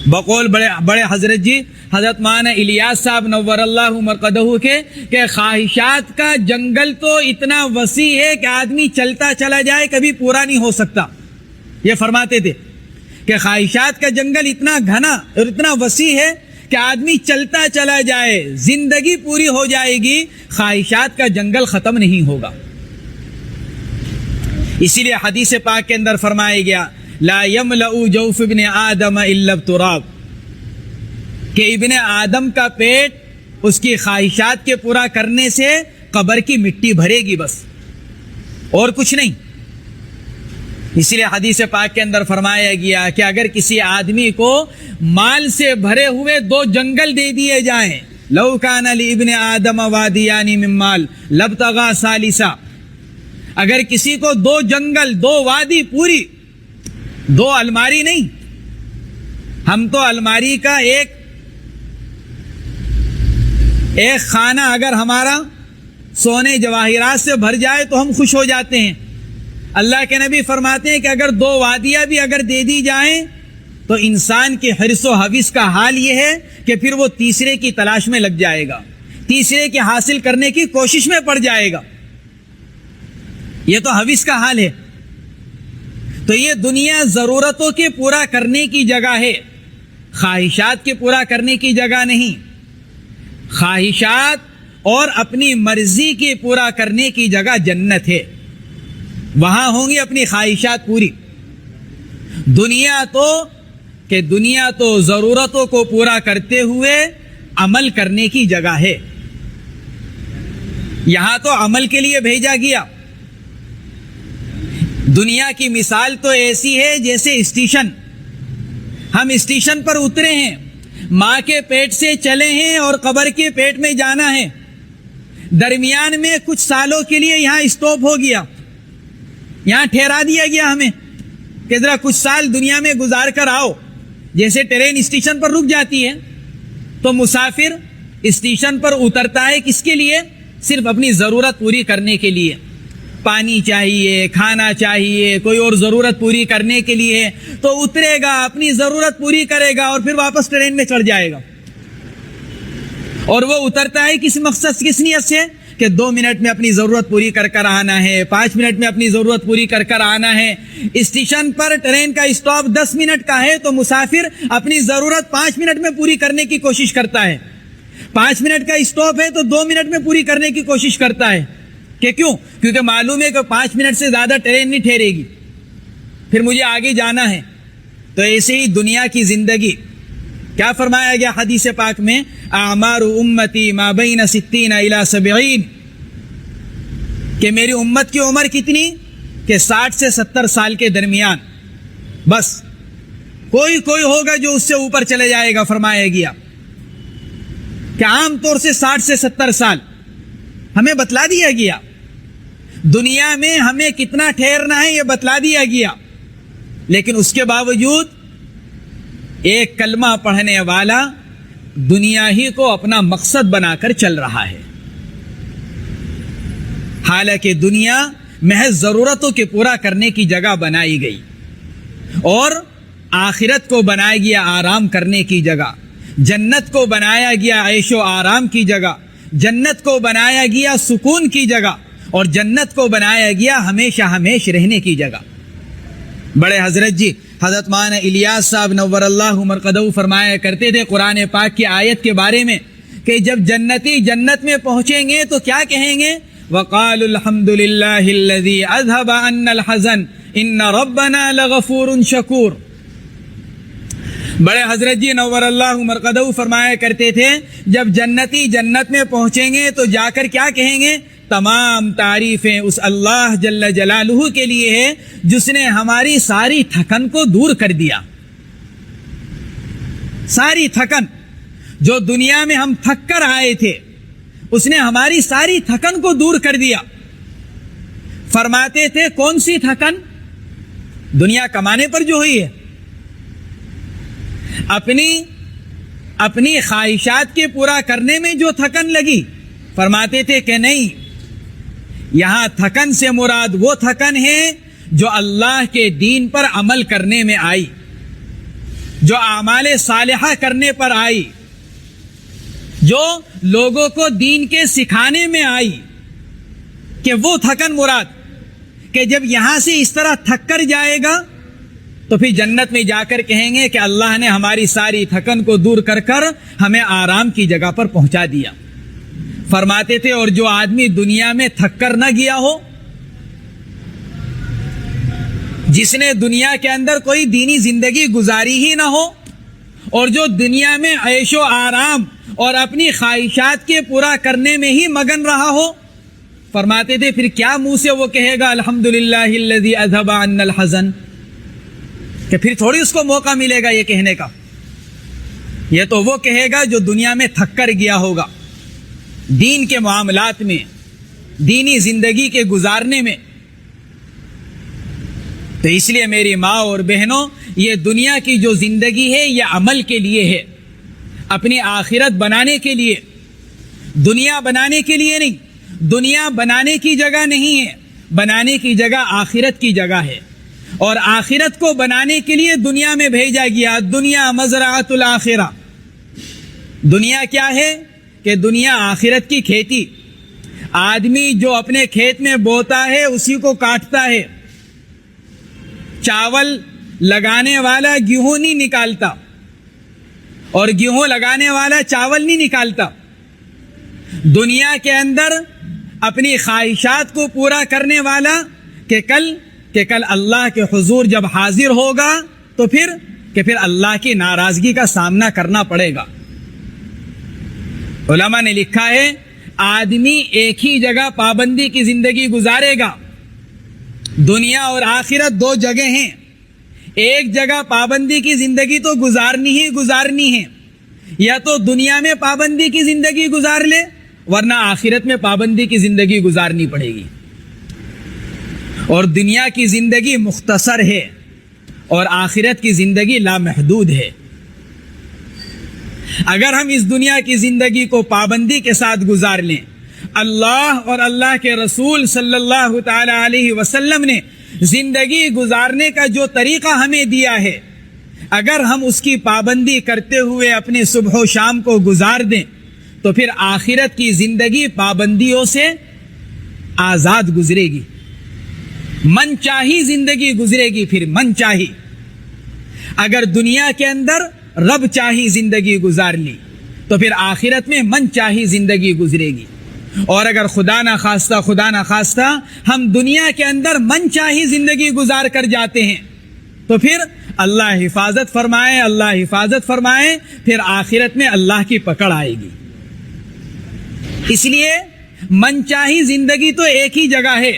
بقول بڑے حضرت جی حضرت مولانا الیاس صاحب نور اللہ مرقدہ کے کہ خواہشات کا جنگل تو اتنا وسیع ہے کہ آدمی چلتا چلا جائے کبھی پورا نہیں ہو سکتا. یہ فرماتے تھے کہ خواہشات کا جنگل اتنا گھنا اور اتنا وسیع ہے کہ آدمی چلتا چلا جائے زندگی پوری ہو جائے گی، خواہشات کا جنگل ختم نہیں ہوگا. اسی لیے حدیث پاک کے اندر فرمایا گیا لا یملأ جوف ابن آدم الا التراب، کہ ابن آدم کا پیٹ اس کی خواہشات کے پورا کرنے سے قبر کی مٹی بھرے گی بس، اور کچھ نہیں۔ اس لیے حدیث پاک کے اندر فرمایا گیا کہ اگر کسی آدمی کو مال سے بھرے ہوئے 2 جنگل دے دیے جائیں، لو کان لابن آدم وادیان من مال لابتغى ثالثا، اگر کسی کو 2 جنگل، 2 وادی پوری، 2 الماری نہیں، ہم تو الماری کا ایک خانہ اگر ہمارا سونے جواہرات سے بھر جائے تو ہم خوش ہو جاتے ہیں۔ اللہ کے نبی فرماتے ہیں کہ اگر 2 وادیاں بھی اگر دے دی جائیں تو انسان کے حرص و حوث کا حال یہ ہے کہ پھر وہ تیسرے کی تلاش میں لگ جائے گا، تیسرے کے حاصل کرنے کی کوشش میں پڑ جائے گا۔ یہ تو حوث کا حال ہے۔ تو یہ دنیا ضرورتوں کے پورا کرنے کی جگہ ہے، خواہشات کے پورا کرنے کی جگہ نہیں۔ خواہشات اور اپنی مرضی کے پورا کرنے کی جگہ جنت ہے، وہاں ہوں گی اپنی خواہشات پوری۔ دنیا تو ضرورتوں کو پورا کرتے ہوئے عمل کرنے کی جگہ ہے، یہاں تو عمل کے لیے بھیجا گیا۔ دنیا کی مثال تو ایسی ہے جیسے اسٹیشن، ہم اسٹیشن پر اترے ہیں، ماں کے پیٹ سے چلے ہیں اور قبر کے پیٹ میں جانا ہے، درمیان میں کچھ سالوں کے لیے یہاں اسٹاپ ہو گیا، یہاں ٹھہرا دیا گیا ہمیں کہ ذرا کچھ سال دنیا میں گزار کر آؤ۔ جیسے ٹرین اسٹیشن پر رک جاتی ہے تو مسافر اسٹیشن پر اترتا ہے کس کے لیے؟ صرف اپنی ضرورت پوری کرنے کے لیے، پانی چاہیے، کھانا چاہیے، کوئی اور ضرورت پوری کرنے کے لیے، تو اترے گا، اپنی ضرورت پوری کرے گا اور پھر واپس ٹرین میں چڑھ جائے گا۔ اور وہ اترتا ہے کس مقصد، کس نیت سے کہ 2 منٹ میں اپنی ضرورت پوری کر کر آنا ہے، 5 منٹ میں اپنی ضرورت پوری کر کر آنا ہے۔ اسٹیشن پر ٹرین کا اسٹاپ 10 منٹ کا ہے تو مسافر اپنی ضرورت 5 منٹ میں پوری کرنے کی کوشش کرتا ہے، 5 منٹ کا اسٹاپ ہے تو 2 منٹ میں پوری کرنے کی کوشش کرتا ہے۔ کہ کیوں؟ کیونکہ معلوم ہے کہ 5 منٹ سے زیادہ ٹرین نہیں ٹھہرے گی، پھر مجھے آگے جانا ہے۔ تو ایسے ہی دنیا کی زندگی، کیا فرمایا گیا حدیث پاک میں؟ اعمار امتی ما بین 60 الی 70، کہ میری امت کی عمر کتنی؟ کہ 60 سے 70 سال کے درمیان، بس کوئی ہوگا جو اس سے اوپر چلے جائے گا۔ فرمایا گیا کہ عام طور سے 60 سے 70 سال ہمیں بتلا دیا گیا، دنیا میں ہمیں کتنا ٹھہرنا ہے یہ بتلا دیا گیا، لیکن اس کے باوجود ایک کلمہ پڑھنے والا دنیا ہی کو اپنا مقصد بنا کر چل رہا ہے، حالانکہ دنیا محض ضرورتوں کے پورا کرنے کی جگہ بنائی گئی اور آخرت کو بنایا گیا آرام کرنے کی جگہ، جنت کو بنایا گیا عیش و آرام کی جگہ، جنت کو بنایا گیا سکون کی جگہ، اور جنت کو بنایا گیا ہمیشہ ہمیش رہنے کی جگہ۔ بڑے حضرت جی حضرت مولانا الیاس صاحب نور اللہ مرقدہ فرمایا کرتے تھے قرآن پاک کی آیت کے بارے میں کہ جب جنتی جنت میں پہنچیں گے تو کیا کہیں گے؟ وَقَالُوا الْحَمْدُ لِلَّهِ الَّذِي أَذْهَبَ عَنَّا الْحَزَنَ إِنَّ رَبَّنَا لَغَفُورٌ شَكُورٌ۔ بڑے حضرت جی نور اللہ مرقدہ فرمایا کرتے تھے جب جنتی جنت میں پہنچیں گے تو جا کر کیا کہیں گے؟ تمام تعریفیں اس اللہ جل جلالہ کے لیے ہے جس نے ہماری ساری تھکن کو دور کر دیا۔ ساری تھکن جو دنیا میں ہم تھک کر آئے تھے اس نے ہماری ساری تھکن کو دور کر دیا۔ فرماتے تھے کون سی تھکن؟ دنیا کمانے پر جو ہوئی ہے، اپنی خواہشات کے پورا کرنے میں جو تھکن لگی، فرماتے تھے کہ نہیں، یہاں تھکن سے مراد وہ تھکن ہے جو اللہ کے دین پر عمل کرنے میں آئی، جو اعمال صالحہ کرنے پر آئی، جو لوگوں کو دین کے سکھانے میں آئی، کہ وہ تھکن مراد، کہ جب یہاں سے اس طرح تھک کر جائے گا تو پھر جنت میں جا کر کہیں گے کہ اللہ نے ہماری ساری تھکن کو دور کر کر ہمیں آرام کی جگہ پر پہنچا دیا۔ فرماتے تھے اور جو آدمی دنیا میں تھک کر نہ گیا ہو، جس نے دنیا کے اندر کوئی دینی زندگی گزاری ہی نہ ہو اور جو دنیا میں عیش و آرام اور اپنی خواہشات کے پورا کرنے میں ہی مگن رہا ہو، فرماتے تھے پھر کیا منہ سے وہ کہے گا الحمدللہ الذی اذھب عنا الحزن، کہ پھر تھوڑی اس کو موقع ملے گا یہ کہنے کا. یہ تو وہ کہے گا جو دنیا میں تھک کر گیا ہوگا، دین کے معاملات میں، دینی زندگی کے گزارنے میں. تو اس لیے میری ماں اور بہنوں، یہ دنیا کی جو زندگی ہے یہ عمل کے لیے ہے، اپنی آخرت بنانے کے لیے، دنیا بنانے کے لیے نہیں. دنیا بنانے کی جگہ نہیں ہے، بنانے کی جگہ آخرت کی جگہ ہے، اور آخرت کو بنانے کے لیے دنیا میں بھیجا گیا. دنیا مزرعۃ الآخرہ. دنیا کیا ہے؟ کہ دنیا آخرت کی کھیتی. آدمی جو اپنے کھیت میں بوتا ہے اسی کو کاٹتا ہے. چاول لگانے والا گیہوں نہیں نکالتا، اور گیہوں لگانے والا چاول نہیں نکالتا. دنیا کے اندر اپنی خواہشات کو پورا کرنے والا کہ کل اللہ کے حضور جب حاضر ہوگا تو پھر اللہ کی ناراضگی کا سامنا کرنا پڑے گا. علماء نے لکھا ہے آدمی ایک ہی جگہ پابندی کی زندگی گزارے گا. دنیا اور آخرت دو جگہ ہیں. ایک جگہ پابندی کی زندگی تو گزارنی ہے، یا تو دنیا میں پابندی کی زندگی گزار لے ورنہ آخرت میں پابندی کی زندگی گزارنی پڑے گی. اور دنیا کی زندگی مختصر ہے اور آخرت کی زندگی لامحدود ہے. اگر ہم اس دنیا کی زندگی کو پابندی کے ساتھ گزار لیں، اللہ اور اللہ کے رسول صلی اللہ تعالی علیہ وسلم نے زندگی گزارنے کا جو طریقہ ہمیں دیا ہے، اگر ہم اس کی پابندی کرتے ہوئے اپنے صبح و شام کو گزار دیں تو پھر آخرت کی زندگی پابندیوں سے آزاد گزرے گی. من چاہی زندگی گزرے گی. پھر من چاہی. اگر دنیا کے اندر رب چاہی زندگی گزار لی تو پھر آخرت میں من چاہی زندگی گزرے گی. اور اگر خدا نہ خواستہ ہم دنیا کے اندر من چاہی زندگی گزار کر جاتے ہیں تو پھر اللہ حفاظت فرمائے پھر آخرت میں اللہ کی پکڑ آئے گی. اس لیے من چاہی زندگی تو ایک ہی جگہ ہے،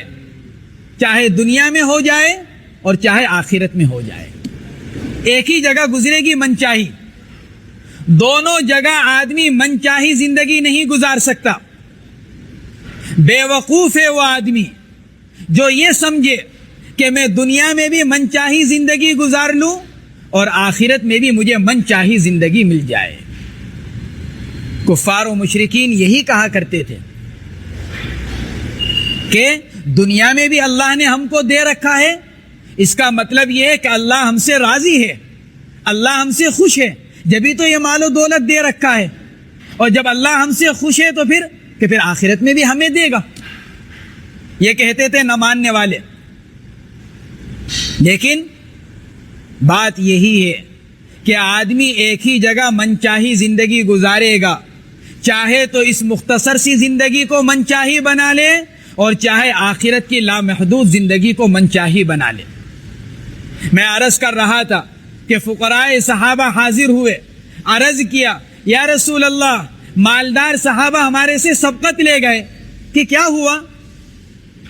چاہے دنیا میں ہو جائے اور چاہے آخرت میں ہو جائے، ایک ہی جگہ گزرے گی من چاہی. دونوں جگہ آدمی من چاہی زندگی نہیں گزار سکتا. بے وقوف ہے وہ آدمی جو یہ سمجھے کہ میں دنیا میں بھی من چاہی زندگی گزار لوں اور آخرت میں بھی مجھے من چاہی زندگی مل جائے. کفار و مشرکین یہی کہا کرتے تھے کہ دنیا میں بھی اللہ نے ہم کو دے رکھا ہے، اس کا مطلب یہ ہے کہ اللہ ہم سے راضی ہے، اللہ ہم سے خوش ہے، جبھی تو یہ مال و دولت دے رکھا ہے. اور جب اللہ ہم سے خوش ہے تو پھر آخرت میں بھی ہمیں دے گا. یہ کہتے تھے نہ ماننے والے. لیکن بات یہی ہے کہ آدمی ایک ہی جگہ من چاہی زندگی گزارے گا، چاہے تو اس مختصر سی زندگی کو من چاہی بنا لے اور چاہے آخرت کی لامحدود زندگی کو من چاہی بنا لے. میں عرض کر رہا تھا کہ فقراء صحابہ حاضر ہوئے، عرض کیا یا رسول اللہ مالدار صحابہ ہمارے سے سبقت لے گئے کہ کیا ہوا؟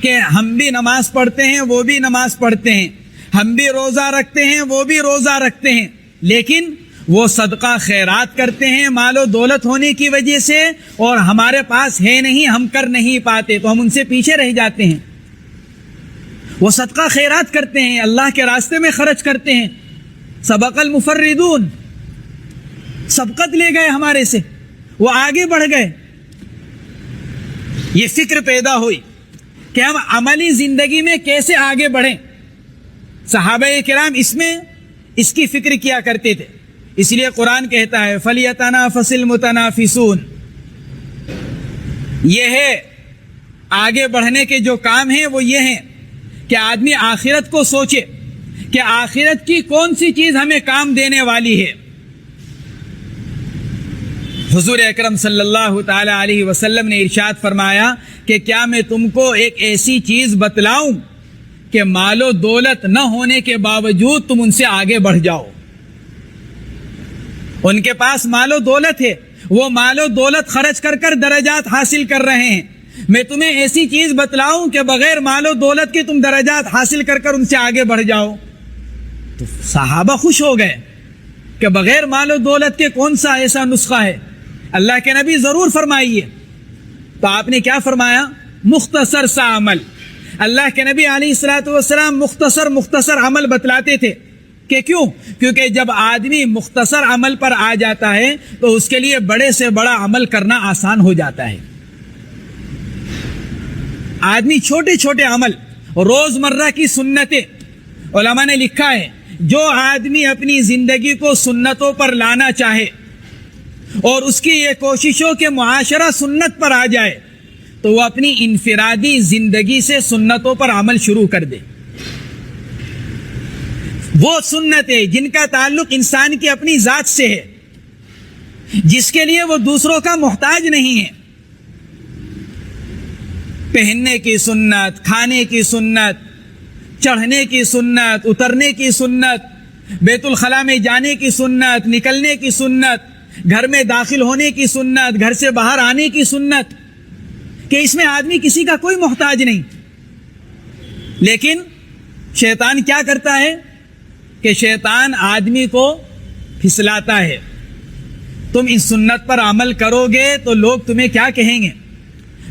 کہ ہم بھی نماز پڑھتے ہیں وہ بھی نماز پڑھتے ہیں، ہم بھی روزہ رکھتے ہیں وہ بھی روزہ رکھتے ہیں، لیکن وہ صدقہ خیرات کرتے ہیں مال و دولت ہونے کی وجہ سے اور ہمارے پاس ہے نہیں، ہم کر نہیں پاتے تو ہم ان سے پیچھے رہ جاتے ہیں. وہ صدقہ خیرات کرتے ہیں، اللہ کے راستے میں خرچ کرتے ہیں. سبق المفردون، سبقت لے گئے ہمارے سے، وہ آگے بڑھ گئے. یہ فکر پیدا ہوئی کہ ہم عملی زندگی میں کیسے آگے بڑھیں. صحابہ کرام اس کی فکر کیا کرتے تھے. اس لیے قرآن کہتا ہے فَلْيَتَنَافَسِ الْمُتَنَافِسُونَ. یہ ہے آگے بڑھنے کے جو کام ہیں وہ یہ ہیں کہ آدمی آخرت کو سوچے کہ آخرت کی کون سی چیز ہمیں کام دینے والی ہے. حضور اکرم صلی اللہ تعالی علیہ وسلم نے ارشاد فرمایا کہ کیا میں تم کو ایک ایسی چیز بتلاؤں کہ مال و دولت نہ ہونے کے باوجود تم ان سے آگے بڑھ جاؤ. ان کے پاس مال و دولت ہے, وہ مال و دولت خرچ کر کر درجات حاصل کر رہے ہیں. میں تمہیں ایسی چیز بتلاؤں کہ بغیر مال و دولت کے تم درجات حاصل کر کر ان سے آگے بڑھ جاؤ. تو صحابہ خوش ہو گئے کہ بغیر مال و دولت کے کون سا ایسا نسخہ ہے. اللہ کے نبی ضرور فرمائیے. تو آپ نے کیا فرمایا؟ مختصر سا عمل. اللہ کے نبی علیہ الصلوۃ والسلام مختصر عمل بتلاتے تھے. کہ کیوں؟ کیونکہ جب آدمی مختصر عمل پر آ جاتا ہے تو اس کے لیے بڑے سے بڑا عمل کرنا آسان ہو جاتا ہے. آدمی چھوٹے چھوٹے عمل, روزمرہ کی سنتیں, علماء نے لکھا ہے جو آدمی اپنی زندگی کو سنتوں پر لانا چاہے اور اس کی یہ کوشش ہو کہ معاشرہ سنت پر آ جائے تو وہ اپنی انفرادی زندگی سے سنتوں پر عمل شروع کر دے. وہ سنتیں جن کا تعلق انسان کی اپنی ذات سے ہے, جس کے لیے وہ دوسروں کا محتاج نہیں ہے. پہننے کی سنت, کھانے کی سنت, چڑھنے کی سنت, اترنے کی سنت, بیت الخلاء میں جانے کی سنت, نکلنے کی سنت, گھر میں داخل ہونے کی سنت, گھر سے باہر آنے کی سنت, کہ اس میں آدمی کسی کا کوئی محتاج نہیں. لیکن شیطان کیا کرتا ہے کہ شیطان آدمی کو پھسلاتا ہے. تم اس سنت پر عمل کرو گے تو لوگ تمہیں کیا کہیں گے؟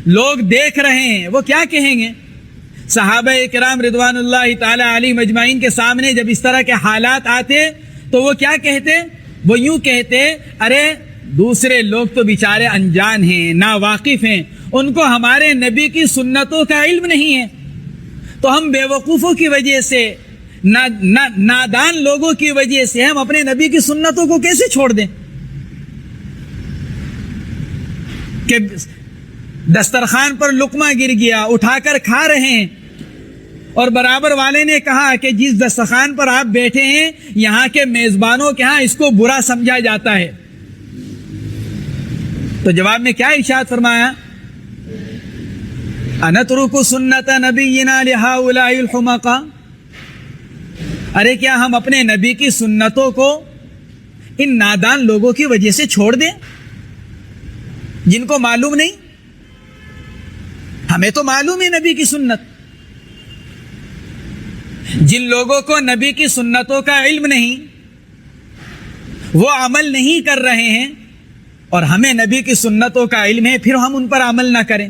لوگ دیکھ رہے ہیں, وہ کیا کہیں گے؟ صحابہ کرام رضوان اللہ تعالی علیہم اجمعین کے سامنے جب اس طرح کے حالات آتے تو وہ کیا کہتے؟ وہ یوں کہتے, ارے دوسرے لوگ تو بیچارے انجان ہیں, ناواقف ہیں, ان کو ہمارے نبی کی سنتوں کا علم نہیں ہے, تو ہم بے وقوفوں کی وجہ سے, نادان لوگوں کی وجہ سے ہم اپنے نبی کی سنتوں کو کیسے چھوڑ دیں؟ کہ دسترخوان پر لقمہ گر گیا, اٹھا کر کھا رہے ہیں, اور برابر والے نے کہا کہ جس دسترخوان پر آپ بیٹھے ہیں یہاں کے میزبانوں کے ہاں اس کو برا سمجھا جاتا ہے. تو جواب میں کیا ارشاد فرمایا؟ انترک سنت نبینا لہؤلاء الحمقاء. ارے کیا ہم اپنے نبی کی سنتوں کو ان نادان لوگوں کی وجہ سے چھوڑ دیں جن کو معلوم نہیں؟ ہمیں تو معلوم ہے نبی کی سنت. جن لوگوں کو نبی کی سنتوں کا علم نہیں, وہ عمل نہیں کر رہے ہیں, اور ہمیں نبی کی سنتوں کا علم ہے, پھر ہم ان پر عمل نہ کریں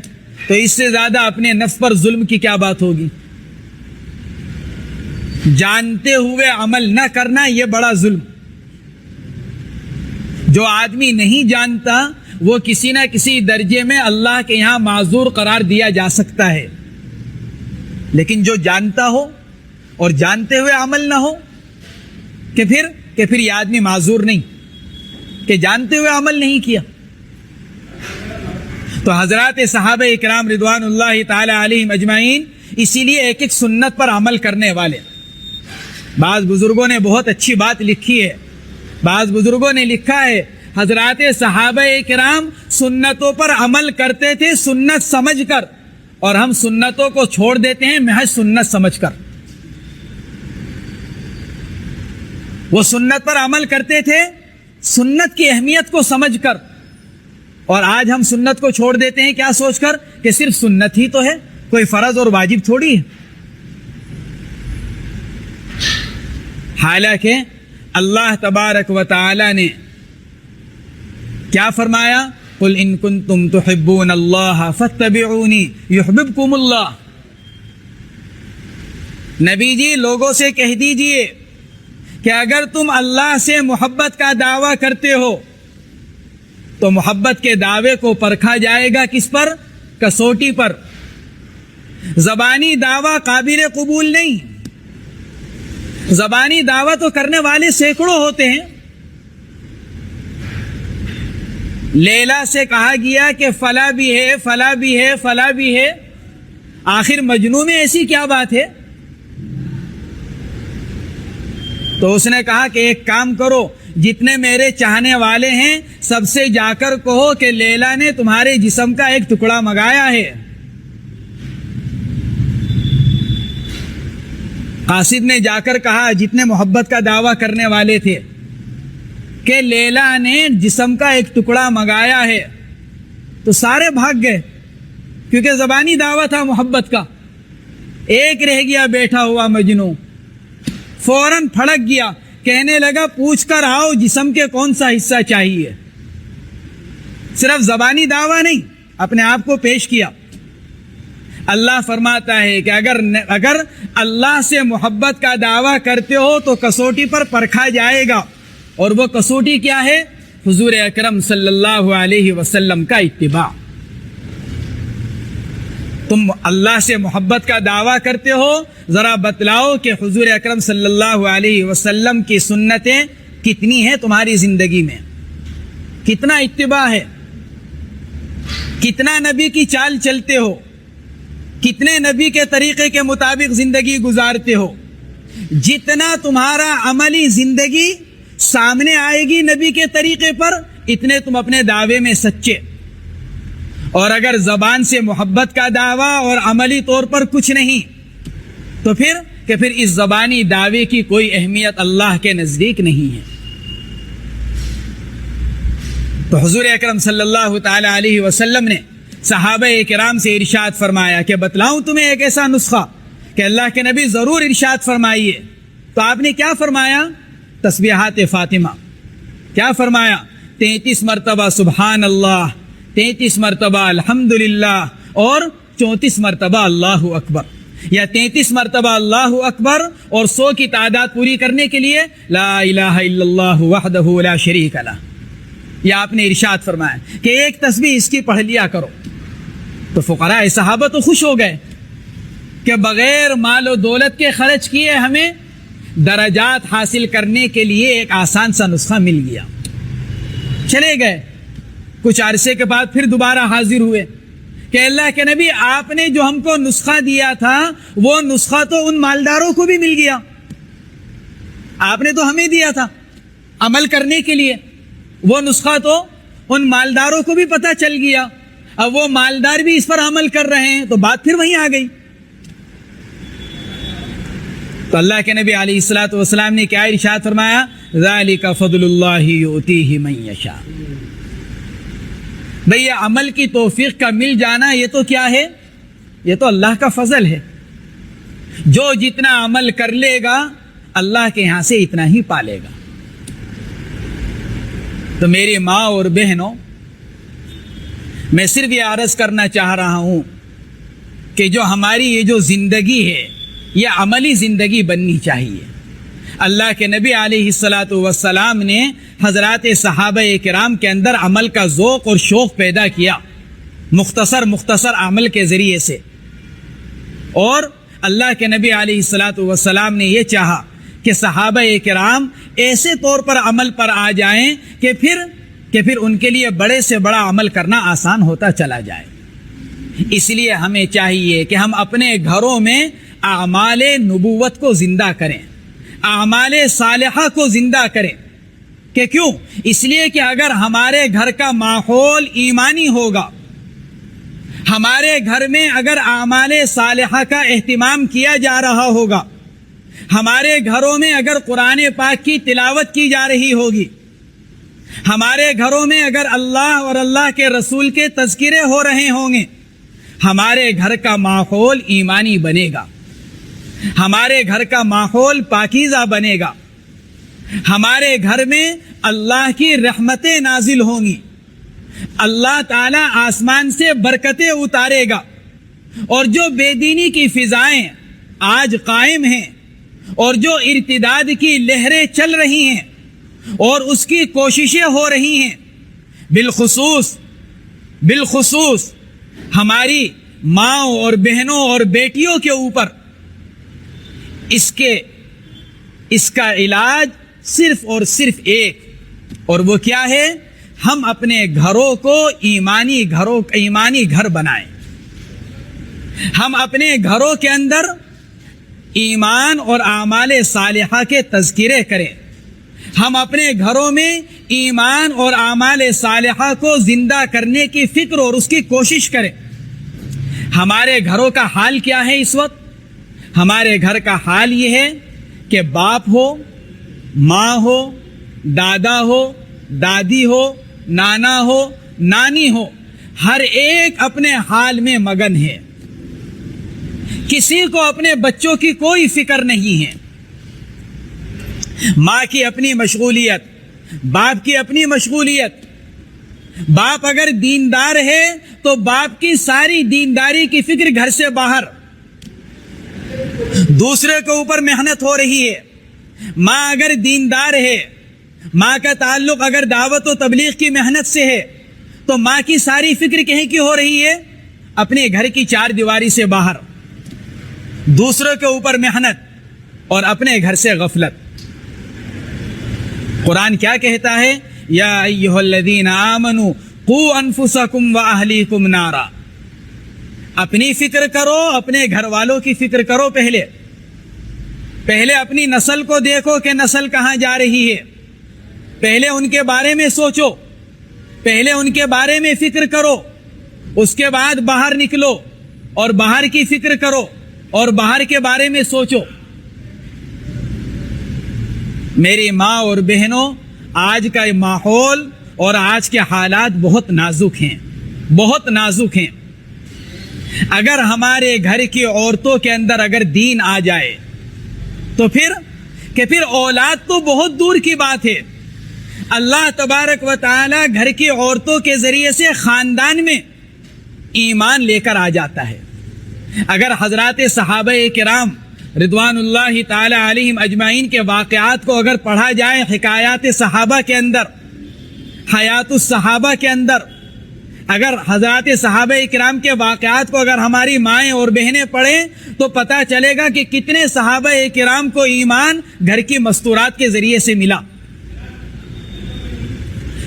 تو اس سے زیادہ اپنے نفس پر ظلم کی کیا بات ہوگی؟ جانتے ہوئے عمل نہ کرنا یہ بڑا ظلم. جو آدمی نہیں جانتا وہ کسی نہ کسی درجے میں اللہ کے یہاں معذور قرار دیا جا سکتا ہے, لیکن جو جانتا ہو اور جانتے ہوئے عمل نہ ہو کہ پھر یہ آدمی معذور نہیں, کہ جانتے ہوئے عمل نہیں کیا. تو حضرات صحابہ اکرام رضوان اللہ تعالی علیہم اجمعین اسی لیے ایک ایک سنت پر عمل کرنے والے. بعض بزرگوں نے بہت اچھی بات لکھی ہے. بعض بزرگوں نے لکھا ہے حضرات صحابہ کرام سنتوں پر عمل کرتے تھے سنت سمجھ کر, اور ہم سنتوں کو چھوڑ دیتے ہیں محض سنت سمجھ کر. وہ سنت پر عمل کرتے تھے سنت کی اہمیت کو سمجھ کر, اور آج ہم سنت کو چھوڑ دیتے ہیں کیا سوچ کر کہ صرف سنت ہی تو ہے, کوئی فرض اور واجب تھوڑی ہے. حالانکہ اللہ تبارک و تعالی نے کیا فرمایا؟ قل ان کنتم تحبون اللہ فاتبعونی یحببکم اللہ. نبی جی لوگوں سے کہہ دیجئے کہ اگر تم اللہ سے محبت کا دعویٰ کرتے ہو تو محبت کے دعوے کو پرکھا جائے گا کس پر؟ کسوٹی پر. زبانی دعویٰ قابل قبول نہیں. زبانی دعویٰ تو کرنے والے سینکڑوں ہوتے ہیں. لیلا سے کہا گیا کہ فلاں بھی ہے, فلاں بھی ہے, فلاں بھی ہے, آخر مجنوں میں ایسی کیا بات ہے؟ تو اس نے کہا کہ ایک کام کرو, جتنے میرے چاہنے والے ہیں سب سے جا کر کہو کہ لیلا نے تمہارے جسم کا ایک ٹکڑا منگایا ہے. قاصد نے جا کر کہا جتنے محبت کا دعویٰ کرنے والے تھے کہ لیلا نے جسم کا ایک ٹکڑا منگایا ہے، تو سارے بھاگ گئے کیونکہ زبانی دعویٰ تھا محبت کا. ایک رہ گیا بیٹھا ہوا مجنوں، فوراً پھڑک گیا، کہنے لگا پوچھ کر آؤ جسم کے کون سا حصہ چاہیے. صرف زبانی دعویٰ نہیں، اپنے آپ کو پیش کیا. اللہ فرماتا ہے کہ اگر اللہ سے محبت کا دعویٰ کرتے ہو تو کسوٹی پر پرکھا جائے گا، اور وہ کسوٹی کیا ہے؟ حضور اکرم صلی اللہ علیہ وسلم کا اتباع. تم اللہ سے محبت کا دعویٰ کرتے ہو، ذرا بتلاؤ کہ حضور اکرم صلی اللہ علیہ وسلم کی سنتیں کتنی ہیں تمہاری زندگی میں، کتنا اتباع ہے، کتنا نبی کی چال چلتے ہو، کتنے نبی کے طریقے کے مطابق زندگی گزارتے ہو. جتنا تمہارا عملی زندگی سامنے آئے گی نبی کے طریقے پر، اتنے تم اپنے دعوے میں سچے. اور اگر زبان سے محبت کا دعویٰ اور عملی طور پر کچھ نہیں، تو پھر اس زبانی دعوے کی کوئی اہمیت اللہ کے نزدیک نہیں ہے. تو حضور اکرم صلی اللہ تعالی علیہ وسلم نے صحابہ کرام سے ارشاد فرمایا کہ بتلاؤں تمہیں ایک ایسا نسخہ کہ اللہ کے نبی ضرور ارشاد فرمائیے. تو آپ نے کیا فرمایا؟ تسبیحات فاطمہ. کیا فرمایا؟ 33 مرتبہ سبحان اللہ، 33 مرتبہ الحمدللہ، اور 34 مرتبہ اللہ اکبر. یا 33 مرتبہ اللہ اکبر اور 100 کی تعداد پوری کرنے کے لیے لا الہ الا اللہ وحدہ لا شریک لہ. یہ آپ نے ارشاد فرمایا کہ ایک تسبیح اس کی پڑھ لیا کرو. تو فقراء صحابہ تو خوش ہو گئے کہ بغیر مال و دولت کے خرچ کیے ہمیں درجات حاصل کرنے کے لیے ایک آسان سا نسخہ مل گیا. چلے گئے. کچھ عرصے کے بعد پھر دوبارہ حاضر ہوئے کہ اللہ کے نبی آپ نے جو ہم کو نسخہ دیا تھا وہ نسخہ تو ان مالداروں کو بھی مل گیا، آپ نے تو ہمیں دیا تھا عمل کرنے کے لیے، وہ نسخہ تو ان مالداروں کو بھی پتہ چل گیا، اب وہ مالدار بھی اس پر عمل کر رہے ہیں. تو بات پھر وہیں آ گئی. تو اللہ کے نبی علیہ الصلوۃ والسلام نے کیا ارشاد فرمایا؟ ذالک فضل اللہ یؤتیہ من یشاء. بھئی یہ عمل کی توفیق کا مل جانا یہ تو کیا ہے؟ یہ تو اللہ کا فضل ہے. جو جتنا عمل کر لے گا اللہ کے یہاں سے اتنا ہی پالے گا. تو میری ماں اور بہنوں، میں صرف یہ عرض کرنا چاہ رہا ہوں کہ جو ہماری یہ جو زندگی ہے یہ عملی زندگی بننی چاہیے. اللہ کے نبی علیہ الصلاۃ والسلام نے حضرات صحابہ کرام کے اندر عمل کا ذوق اور شوق پیدا کیا مختصر عمل کے ذریعے سے. اور اللہ کے نبی علیہ الصلاۃ والسلام نے یہ چاہا کہ صحابہ کرام ایسے طور پر عمل پر آ جائیں کہ پھر ان کے لیے بڑے سے بڑا عمل کرنا آسان ہوتا چلا جائے. اس لیے ہمیں چاہیے کہ ہم اپنے گھروں میں اعمال نبوت کو زندہ کریں، اعمال صالحہ کو زندہ کریں. کہ کیوں؟ اس لیے کہ اگر ہمارے گھر کا ماحول ایمانی ہوگا، ہمارے گھر میں اگر اعمال صالحہ کا اہتمام کیا جا رہا ہوگا، ہمارے گھروں میں اگر قرآن پاک کی تلاوت کی جا رہی ہوگی، ہمارے گھروں میں اگر اللہ اور اللہ کے رسول کے تذکرے ہو رہے ہوں گے، ہمارے گھر کا ماحول ایمانی بنے گا، ہمارے گھر کا ماحول پاکیزہ بنے گا، ہمارے گھر میں اللہ کی رحمتیں نازل ہوں گی، اللہ تعالیٰ آسمان سے برکتیں اتارے گا. اور جو بے دینی کی فضائیں آج قائم ہیں اور جو ارتداد کی لہریں چل رہی ہیں اور اس کی کوششیں ہو رہی ہیں، بالخصوص ہماری ماں اور بہنوں اور بیٹیوں کے اوپر، اس کا علاج صرف اور صرف ایک، اور وہ کیا ہے؟ ہم اپنے گھروں کو ایمانی گھر بنائیں. ہم اپنے گھروں کے اندر ایمان اور اعمال صالحہ کے تذکرے کریں. ہم اپنے گھروں میں ایمان اور اعمال صالحہ کو زندہ کرنے کی فکر اور اس کی کوشش کریں. ہمارے گھروں کا حال کیا ہے اس وقت؟ ہمارے گھر کا حال یہ ہے کہ باپ ہو، ماں ہو، دادا ہو، دادی ہو، نانا ہو، نانی ہو، ہر ایک اپنے حال میں مگن ہے. کسی کو اپنے بچوں کی کوئی فکر نہیں ہے. ماں کی اپنی مشغولیت، باپ کی اپنی مشغولیت. باپ اگر دیندار ہے تو باپ کی ساری دینداری کی فکر گھر سے باہر، دوسرے کے اوپر محنت ہو رہی ہے. ماں اگر دیندار ہے، ماں کا تعلق اگر دعوت و تبلیغ کی محنت سے ہے، تو ماں کی ساری فکر کہیں کی ہو رہی ہے؟ اپنے گھر کی چار دیواری سے باہر، دوسروں کے اوپر محنت اور اپنے گھر سے غفلت. قرآن کیا کہتا ہے؟ یا ایھا الذین آمنوا قوا انفسکم واہلیکم نارا. اپنی فکر کرو، اپنے گھر والوں کی فکر کرو. پہلے اپنی نسل کو دیکھو کہ نسل کہاں جا رہی ہے. پہلے ان کے بارے میں سوچو، پہلے ان کے بارے میں فکر کرو. اس کے بعد باہر نکلو اور باہر کی فکر کرو اور باہر کے بارے میں سوچو. میری ماں اور بہنوں، آج کا ماحول اور آج کے حالات بہت نازک ہیں، بہت نازک ہیں. اگر ہمارے گھر کی عورتوں کے اندر اگر دین آ جائے تو پھر اولاد تو بہت دور کی بات ہے. اللہ تبارک و تعالی گھر کی عورتوں کے ذریعے سے خاندان میں ایمان لے کر آ جاتا ہے. اگر حضرات صحابہ کرام رضوان اللہ تعالی علیہم اجمعین کے واقعات کو اگر پڑھا جائے، حکایات صحابہ کے اندر، حیات الصحابہ کے اندر، اگر حضرات صحابہ کرام کے واقعات کو اگر ہماری مائیں اور بہنیں پڑھیں تو پتہ چلے گا کہ کتنے صحابہ کرام کو ایمان گھر کی مستورات کے ذریعے سے ملا.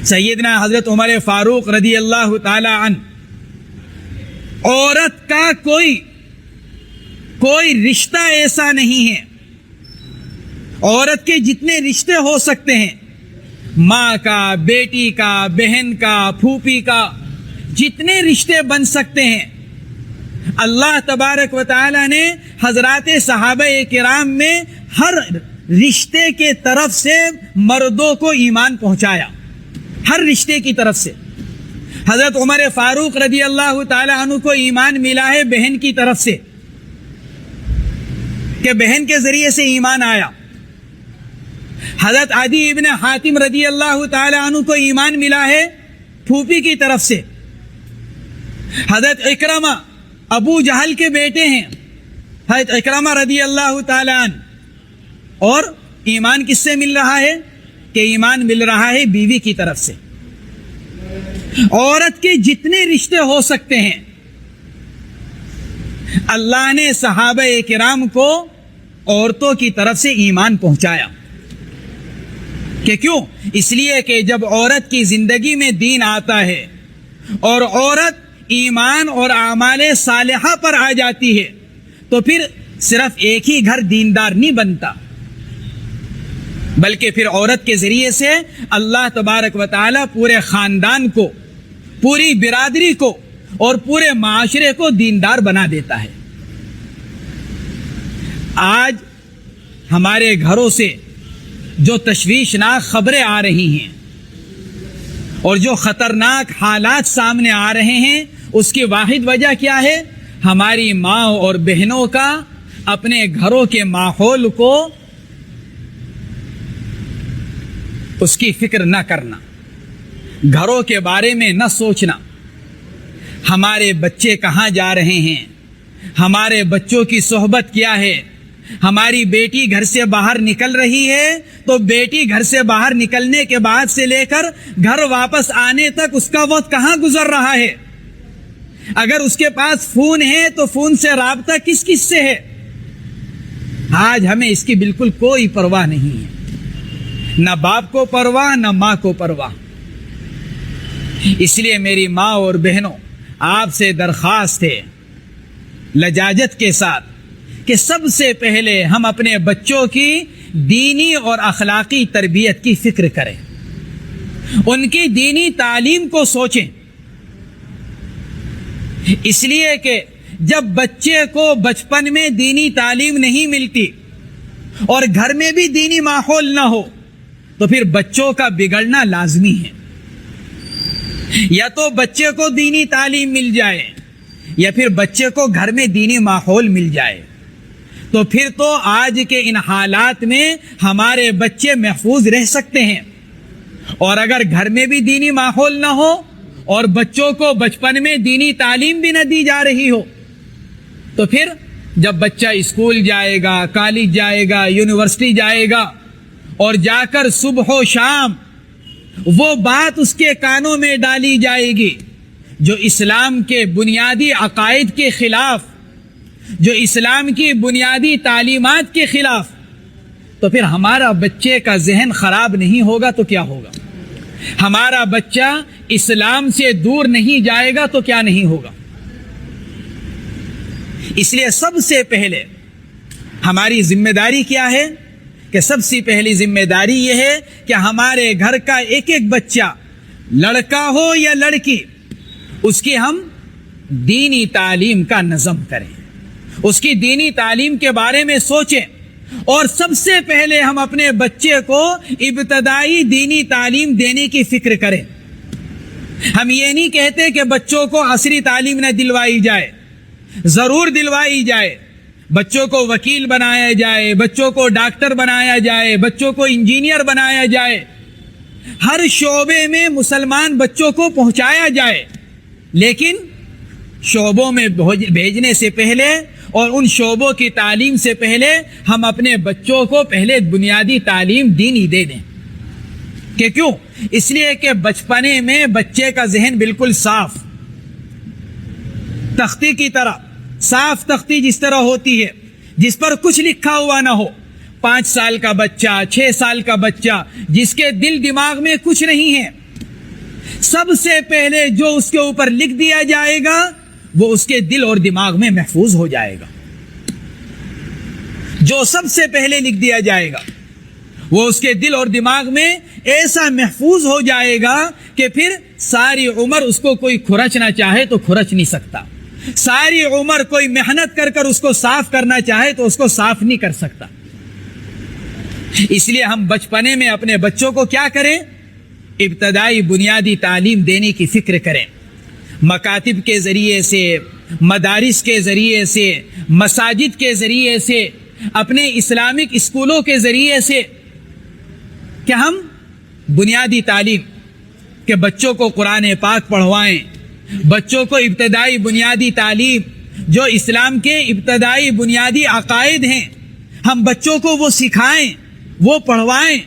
سیدنا حضرت عمر فاروق رضی اللہ تعالی عنہ، عورت کا کوئی رشتہ ایسا نہیں ہے. عورت کے جتنے رشتے ہو سکتے ہیں، ماں کا، بیٹی کا، بہن کا، پھوپھی کا، جتنے رشتے بن سکتے ہیں، اللہ تبارک و تعالی نے حضرات صحابہ کرام میں ہر رشتے کے طرف سے مردوں کو ایمان پہنچایا، ہر رشتے کی طرف سے. حضرت عمر فاروق رضی اللہ تعالی عنہ کو ایمان ملا ہے بہن کی طرف سے، کہ بہن کے ذریعے سے ایمان آیا. حضرت عدی ابن حاتم رضی اللہ تعالی عنہ کو ایمان ملا ہے پھوپھی کی طرف سے. حضرت اکرمہ ابو جہل کے بیٹے ہیں، حضرت اکرمہ رضی اللہ تعالی عنہ. اور ایمان کس سے مل رہا ہے؟ کہ ایمان مل رہا ہے بیوی کی طرف سے. عورت کے جتنے رشتے ہو سکتے ہیں، اللہ نے صحابہ کرام کو عورتوں کی طرف سے ایمان پہنچایا. کہ کیوں؟ اس لیے کہ جب عورت کی زندگی میں دین آتا ہے اور عورت ایمان اور اعمال صالحہ پر آ جاتی ہے تو پھر صرف ایک ہی گھر دیندار نہیں بنتا، بلکہ پھر عورت کے ذریعے سے اللہ تبارک و تعالی پورے خاندان کو، پوری برادری کو اور پورے معاشرے کو دیندار بنا دیتا ہے. آج ہمارے گھروں سے جو تشویشناک خبریں آ رہی ہیں اور جو خطرناک حالات سامنے آ رہے ہیں، اس کی واحد وجہ کیا ہے؟ ہماری ماں اور بہنوں کا اپنے گھروں کے ماحول کو اس کی فکر نہ کرنا، گھروں کے بارے میں نہ سوچنا. ہمارے بچے کہاں جا رہے ہیں، ہمارے بچوں کی صحبت کیا ہے. ہماری بیٹی گھر سے باہر نکل رہی ہے تو بیٹی گھر سے باہر نکلنے کے بعد سے لے کر گھر واپس آنے تک اس کا وقت کہاں گزر رہا ہے. اگر اس کے پاس فون ہے تو فون سے رابطہ کس کس سے ہے. آج ہمیں اس کی بالکل کوئی پرواہ نہیں ہے، نہ باپ کو پرواہ، نہ ماں کو پرواہ. اس لیے میری ماں اور بہنوں، آپ سے درخواست ہے لجاجت کے ساتھ کہ سب سے پہلے ہم اپنے بچوں کی دینی اور اخلاقی تربیت کی فکر کریں، ان کی دینی تعلیم کو سوچیں. اس لیے کہ جب بچے کو بچپن میں دینی تعلیم نہیں ملتی اور گھر میں بھی دینی ماحول نہ ہو تو پھر بچوں کا بگڑنا لازمی ہے. یا تو بچے کو دینی تعلیم مل جائے یا پھر بچے کو گھر میں دینی ماحول مل جائے. تو پھر تو آج کے ان حالات میں ہمارے بچے محفوظ رہ سکتے ہیں. اور اگر گھر میں بھی دینی ماحول نہ ہو اور بچوں کو بچپن میں دینی تعلیم بھی نہ دی جا رہی ہو تو پھر جب بچہ اسکول جائے گا, کالج جائے گا, یونیورسٹی جائے گا اور جا کر صبح و شام وہ بات اس کے کانوں میں ڈالی جائے گی جو اسلام کے بنیادی عقائد کے خلاف, جو اسلام کی بنیادی تعلیمات کے خلاف, تو پھر ہمارا بچے کا ذہن خراب نہیں ہوگا تو کیا ہوگا؟ ہمارا بچہ اسلام سے دور نہیں جائے گا تو کیا نہیں ہوگا؟ اس لیے سب سے پہلے ہماری ذمہ داری کیا ہے کہ سب سے پہلی ذمہ داری یہ ہے کہ ہمارے گھر کا ایک ایک بچہ, لڑکا ہو یا لڑکی, اس کی ہم دینی تعلیم کا نظم کریں, اس کی دینی تعلیم کے بارے میں سوچیں. اور سب سے پہلے ہم اپنے بچے کو ابتدائی دینی تعلیم دینے کی فکر کریں. ہم یہ نہیں کہتے کہ بچوں کو عصری تعلیم نہ دلوائی جائے, ضرور دلوائی جائے. بچوں کو وکیل بنایا جائے, بچوں کو ڈاکٹر بنایا جائے, بچوں کو انجینئر بنایا جائے, ہر شعبے میں مسلمان بچوں کو پہنچایا جائے. لیکن شعبوں میں بھیجنے سے پہلے اور ان شعبوں کی تعلیم سے پہلے ہم اپنے بچوں کو پہلے بنیادی تعلیم دینی دے دیں. کہ کیوں؟ اس لیے کہ بچپنے میں بچے کا ذہن بالکل صاف, تختی کی طرح, صاف تختی جس طرح ہوتی ہے جس پر کچھ لکھا ہوا نہ ہو. 5 سال کا بچہ, 6 سال کا بچہ جس کے دل دماغ میں کچھ نہیں ہے, سب سے پہلے جو اس کے اوپر لکھ دیا جائے گا وہ اس کے دل اور دماغ میں محفوظ ہو جائے گا. جو سب سے پہلے لکھ دیا جائے گا وہ اس کے دل اور دماغ میں ایسا محفوظ ہو جائے گا کہ پھر ساری عمر اس کو کوئی کھرچنا چاہے تو کھرچ نہیں سکتا. ساری عمر کوئی محنت کر کر اس کو صاف کرنا چاہے تو اس کو صاف نہیں کر سکتا. اس لیے ہم بچپنے میں اپنے بچوں کو کیا کریں؟ ابتدائی بنیادی تعلیم دینے کی فکر کریں. مکاتب کے ذریعے سے, مدارس کے ذریعے سے, مساجد کے ذریعے سے, اپنے اسلامک اسکولوں کے ذریعے سے کہ ہم بنیادی تعلیم, کہ بچوں کو قرآن پاک پڑھوائیں, بچوں کو ابتدائی بنیادی تعلیم جو اسلام کے ابتدائی بنیادی عقائد ہیں ہم بچوں کو وہ سکھائیں, وہ پڑھوائیں.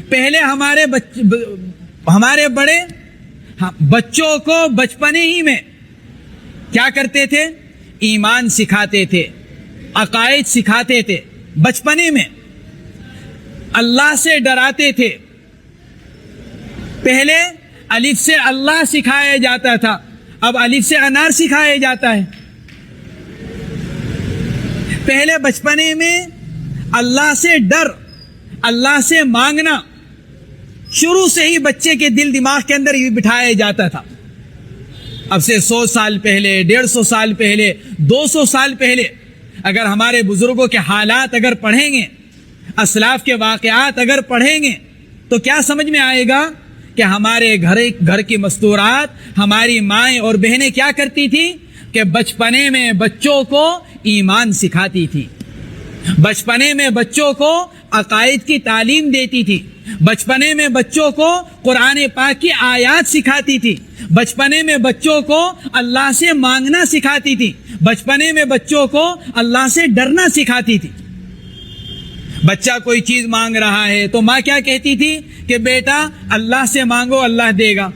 پہلے ہمارے بڑے بچوں کو بچپنے ہی میں کیا کرتے تھے؟ ایمان سکھاتے تھے, عقائد سکھاتے تھے. بچپنے میں اللہ سے ڈراتے تھے. پہلے الف سے اللہ سکھایا جاتا تھا, اب الف سے انار سکھایا جاتا ہے. پہلے بچپنے میں اللہ سے ڈر, اللہ سے مانگنا شروع سے ہی بچے کے دل دماغ کے اندر یہ بٹھایا جاتا تھا. اب سے 100 سال پہلے, 150 سال پہلے, 200 سال پہلے اگر ہمارے بزرگوں کے حالات اگر پڑھیں گے, اسلاف کے واقعات اگر پڑھیں گے تو کیا سمجھ میں آئے گا کہ ہمارے گھر کی مستورات, ہماری مائیں اور بہنیں کیا کرتی تھی کہ بچپنے میں بچوں کو ایمان سکھاتی تھی, بچپنے میں بچوں کو عقائد کی تعلیم دیتی تھی, بچپنے میں بچوں کو قرآن پاک کی آیات سکھاتی تھی, بچپنے میں بچوں کو اللہ سے مانگنا سکھاتی تھی, بچپنے میں بچوں کو اللہ سے ڈرنا سکھاتی تھی. بچہ کوئی چیز مانگ رہا ہے تو ماں کیا کہتی تھی کہ بیٹا اللہ سے مانگو, اللہ دے گا.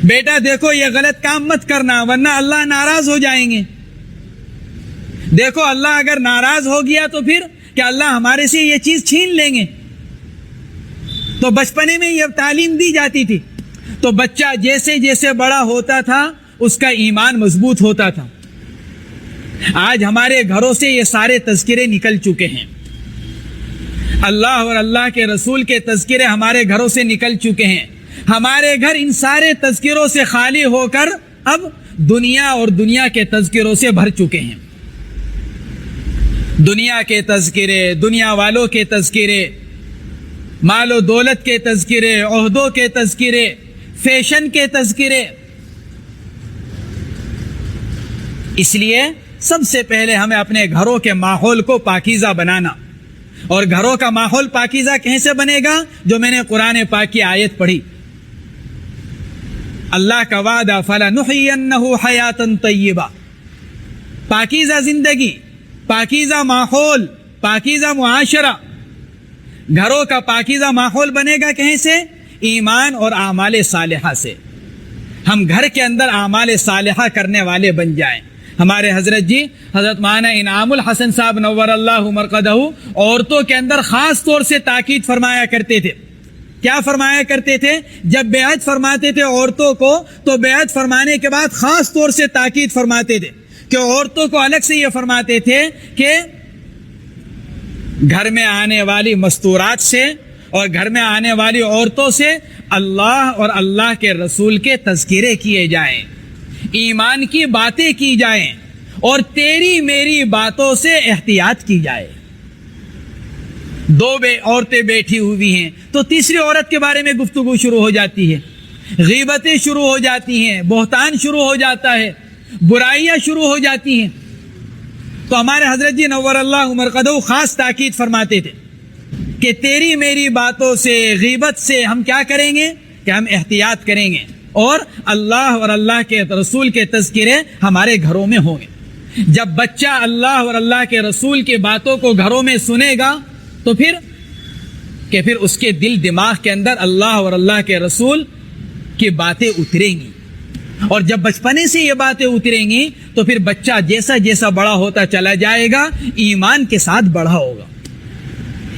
بیٹا دیکھو یہ غلط کام مت کرنا ورنہ اللہ ناراض ہو جائیں گے. دیکھو اللہ اگر ناراض ہو گیا تو پھر کیا اللہ ہمارے سے یہ چیز چھین لیں گے. تو بچپنے میں یہ تعلیم دی جاتی تھی. تو بچہ جیسے جیسے بڑا ہوتا تھا اس کا ایمان مضبوط ہوتا تھا. آج ہمارے گھروں سے یہ سارے تذکرے نکل چکے ہیں, اللہ اور اللہ کے رسول کے تذکرے ہمارے گھروں سے نکل چکے ہیں. ہمارے گھر ان سارے تذکروں سے خالی ہو کر اب دنیا اور دنیا کے تذکروں سے بھر چکے ہیں. دنیا کے تذکرے، دنیا والوں کے تذکرے، مال و دولت کے تذکرے، عہدوں کے تذکرے، فیشن کے تذکرے. اس لیے سب سے پہلے ہمیں اپنے گھروں کے ماحول کو پاکیزہ بنانا. اور گھروں کا ماحول پاکیزہ کیسے بنے گا؟ جو میں نے قرآن پاک کی آیت پڑھی، اللہ کا وعدہ فَلَنُحْيِيَنَّهُ حَيَاةً طَيِّبَةً، پاکیزہ زندگی، پاکیزہ ماحول، پاکیزہ معاشرہ. گھروں کا پاکیزہ ماحول بنے گا کیسے؟ ایمان اور اعمال صالحہ سے. ہم گھر کے اندر اعمال صالحہ کرنے والے بن جائیں. ہمارے حضرت جی حضرت مولانا انعام الحسن صاحب نور اللہ مرقدہ عورتوں کے اندر خاص طور سے تاکید فرمایا کرتے تھے. کیا فرمایا کرتے تھے؟ جب بیعت فرماتے تھے عورتوں کو تو بیعت فرمانے کے بعد خاص طور سے تاکید فرماتے تھے کہ عورتوں کو الگ سے یہ فرماتے تھے کہ گھر میں آنے والی مستورات سے اور گھر میں آنے والی عورتوں سے اللہ اور اللہ کے رسول کے تذکرے کیے جائیں، ایمان کی باتیں کی جائیں، اور تیری میری باتوں سے احتیاط کی جائے. دو عورتیں بیٹھی ہوئی ہیں تو تیسری عورت کے بارے میں گفتگو شروع ہو جاتی ہے، غیبتیں شروع ہو جاتی ہیں، بہتان شروع ہو جاتا ہے، برائیاں شروع ہو جاتی ہیں. تو ہمارے حضرت جی نور اللہ مرقدہ خاص تاکید فرماتے تھے کہ تیری میری باتوں سے، غیبت سے ہم کیا کریں گے کہ ہم احتیاط کریں گے، اور اللہ اور اللہ کے رسول کے تذکرے ہمارے گھروں میں ہوں گے. جب بچہ اللہ اور اللہ کے رسول کی باتوں کو گھروں میں سنے گا تو پھر اس کے دل دماغ کے اندر اللہ اور اللہ کے رسول کی باتیں اتریں گی. اور جب بچپنے سے یہ باتیں اتریں گی تو پھر بچہ جیسا جیسا بڑا ہوتا چلا جائے گا ایمان کے ساتھ بڑا ہوگا،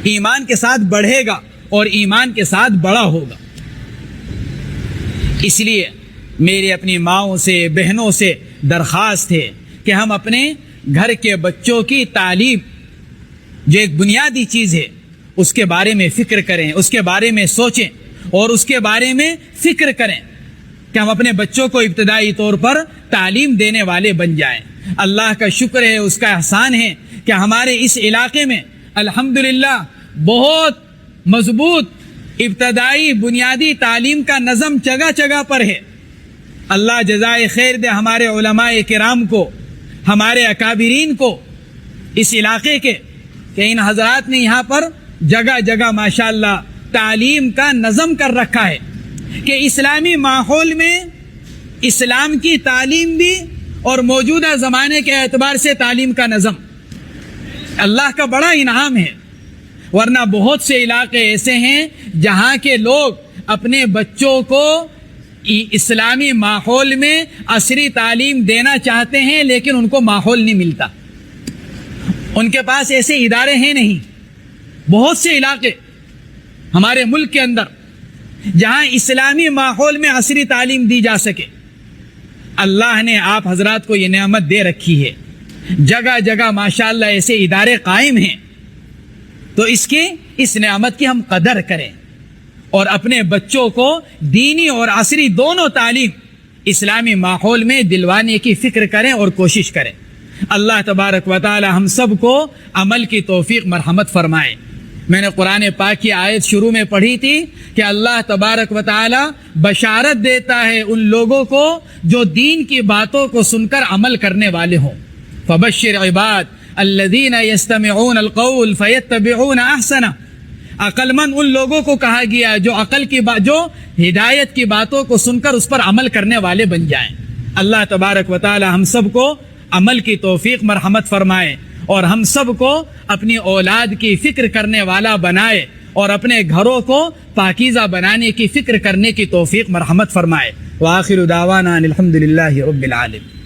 ایمان کے ساتھ بڑھے گا اور ایمان کے ساتھ بڑا ہوگا. اس لیے میری اپنی ماؤں سے، بہنوں سے درخواست ہے کہ ہم اپنے گھر کے بچوں کی تعلیم، جو ایک بنیادی چیز ہے، اس کے بارے میں فکر کریں، اس کے بارے میں سوچیں اور اس کے بارے میں فکر کریں کہ ہم اپنے بچوں کو ابتدائی طور پر تعلیم دینے والے بن جائیں. اللہ کا شکر ہے، اس کا احسان ہے کہ ہمارے اس علاقے میں الحمدللہ بہت مضبوط ابتدائی بنیادی تعلیم کا نظم جگہ جگہ پر ہے. اللہ جزائے خیر دے ہمارے علماء کرام کو، ہمارے اکابرین کو اس علاقے کے، کہ ان حضرات نے یہاں پر جگہ جگہ ماشاءاللہ تعلیم کا نظم کر رکھا ہے کہ اسلامی ماحول میں اسلام کی تعلیم بھی اور موجودہ زمانے کے اعتبار سے تعلیم کا نظم اللہ کا بڑا انعام ہے. ورنہ بہت سے علاقے ایسے ہیں جہاں کے لوگ اپنے بچوں کو اسلامی ماحول میں عصری تعلیم دینا چاہتے ہیں لیکن ان کو ماحول نہیں ملتا، ان کے پاس ایسے ادارے ہیں نہیں. بہت سے علاقے ہمارے ملک کے اندر جہاں اسلامی ماحول میں عصری تعلیم دی جا سکے، اللہ نے آپ حضرات کو یہ نعمت دے رکھی ہے. جگہ جگہ ماشاءاللہ ایسے ادارے قائم ہیں. تو اس نعمت کی ہم قدر کریں اور اپنے بچوں کو دینی اور عصری دونوں تعلیم اسلامی ماحول میں دلوانے کی فکر کریں اور کوشش کریں. اللہ تبارک و تعالی ہم سب کو عمل کی توفیق مرحمت فرمائے. میں نے قرآن پاک کی آیت شروع میں پڑھی تھی کہ اللہ تبارک و تعالی بشارت دیتا ہے ان لوگوں کو جو دین کی باتوں کو سن کر عمل کرنے والے ہوں. فبشر عباد الذین یستمعون القول فیتبعون احسنہ. عقل مند ان لوگوں کو کہا گیا جو جو ہدایت کی باتوں کو سن کر اس پر عمل کرنے والے بن جائیں. اللہ تبارک و تعالی ہم سب کو عمل کی توفیق مرحمت فرمائے اور ہم سب کو اپنی اولاد کی فکر کرنے والا بنائے اور اپنے گھروں کو پاکیزہ بنانے کی فکر کرنے کی توفیق مرحمت فرمائے. وآخر دعوانا الحمدللہ رب العالمین.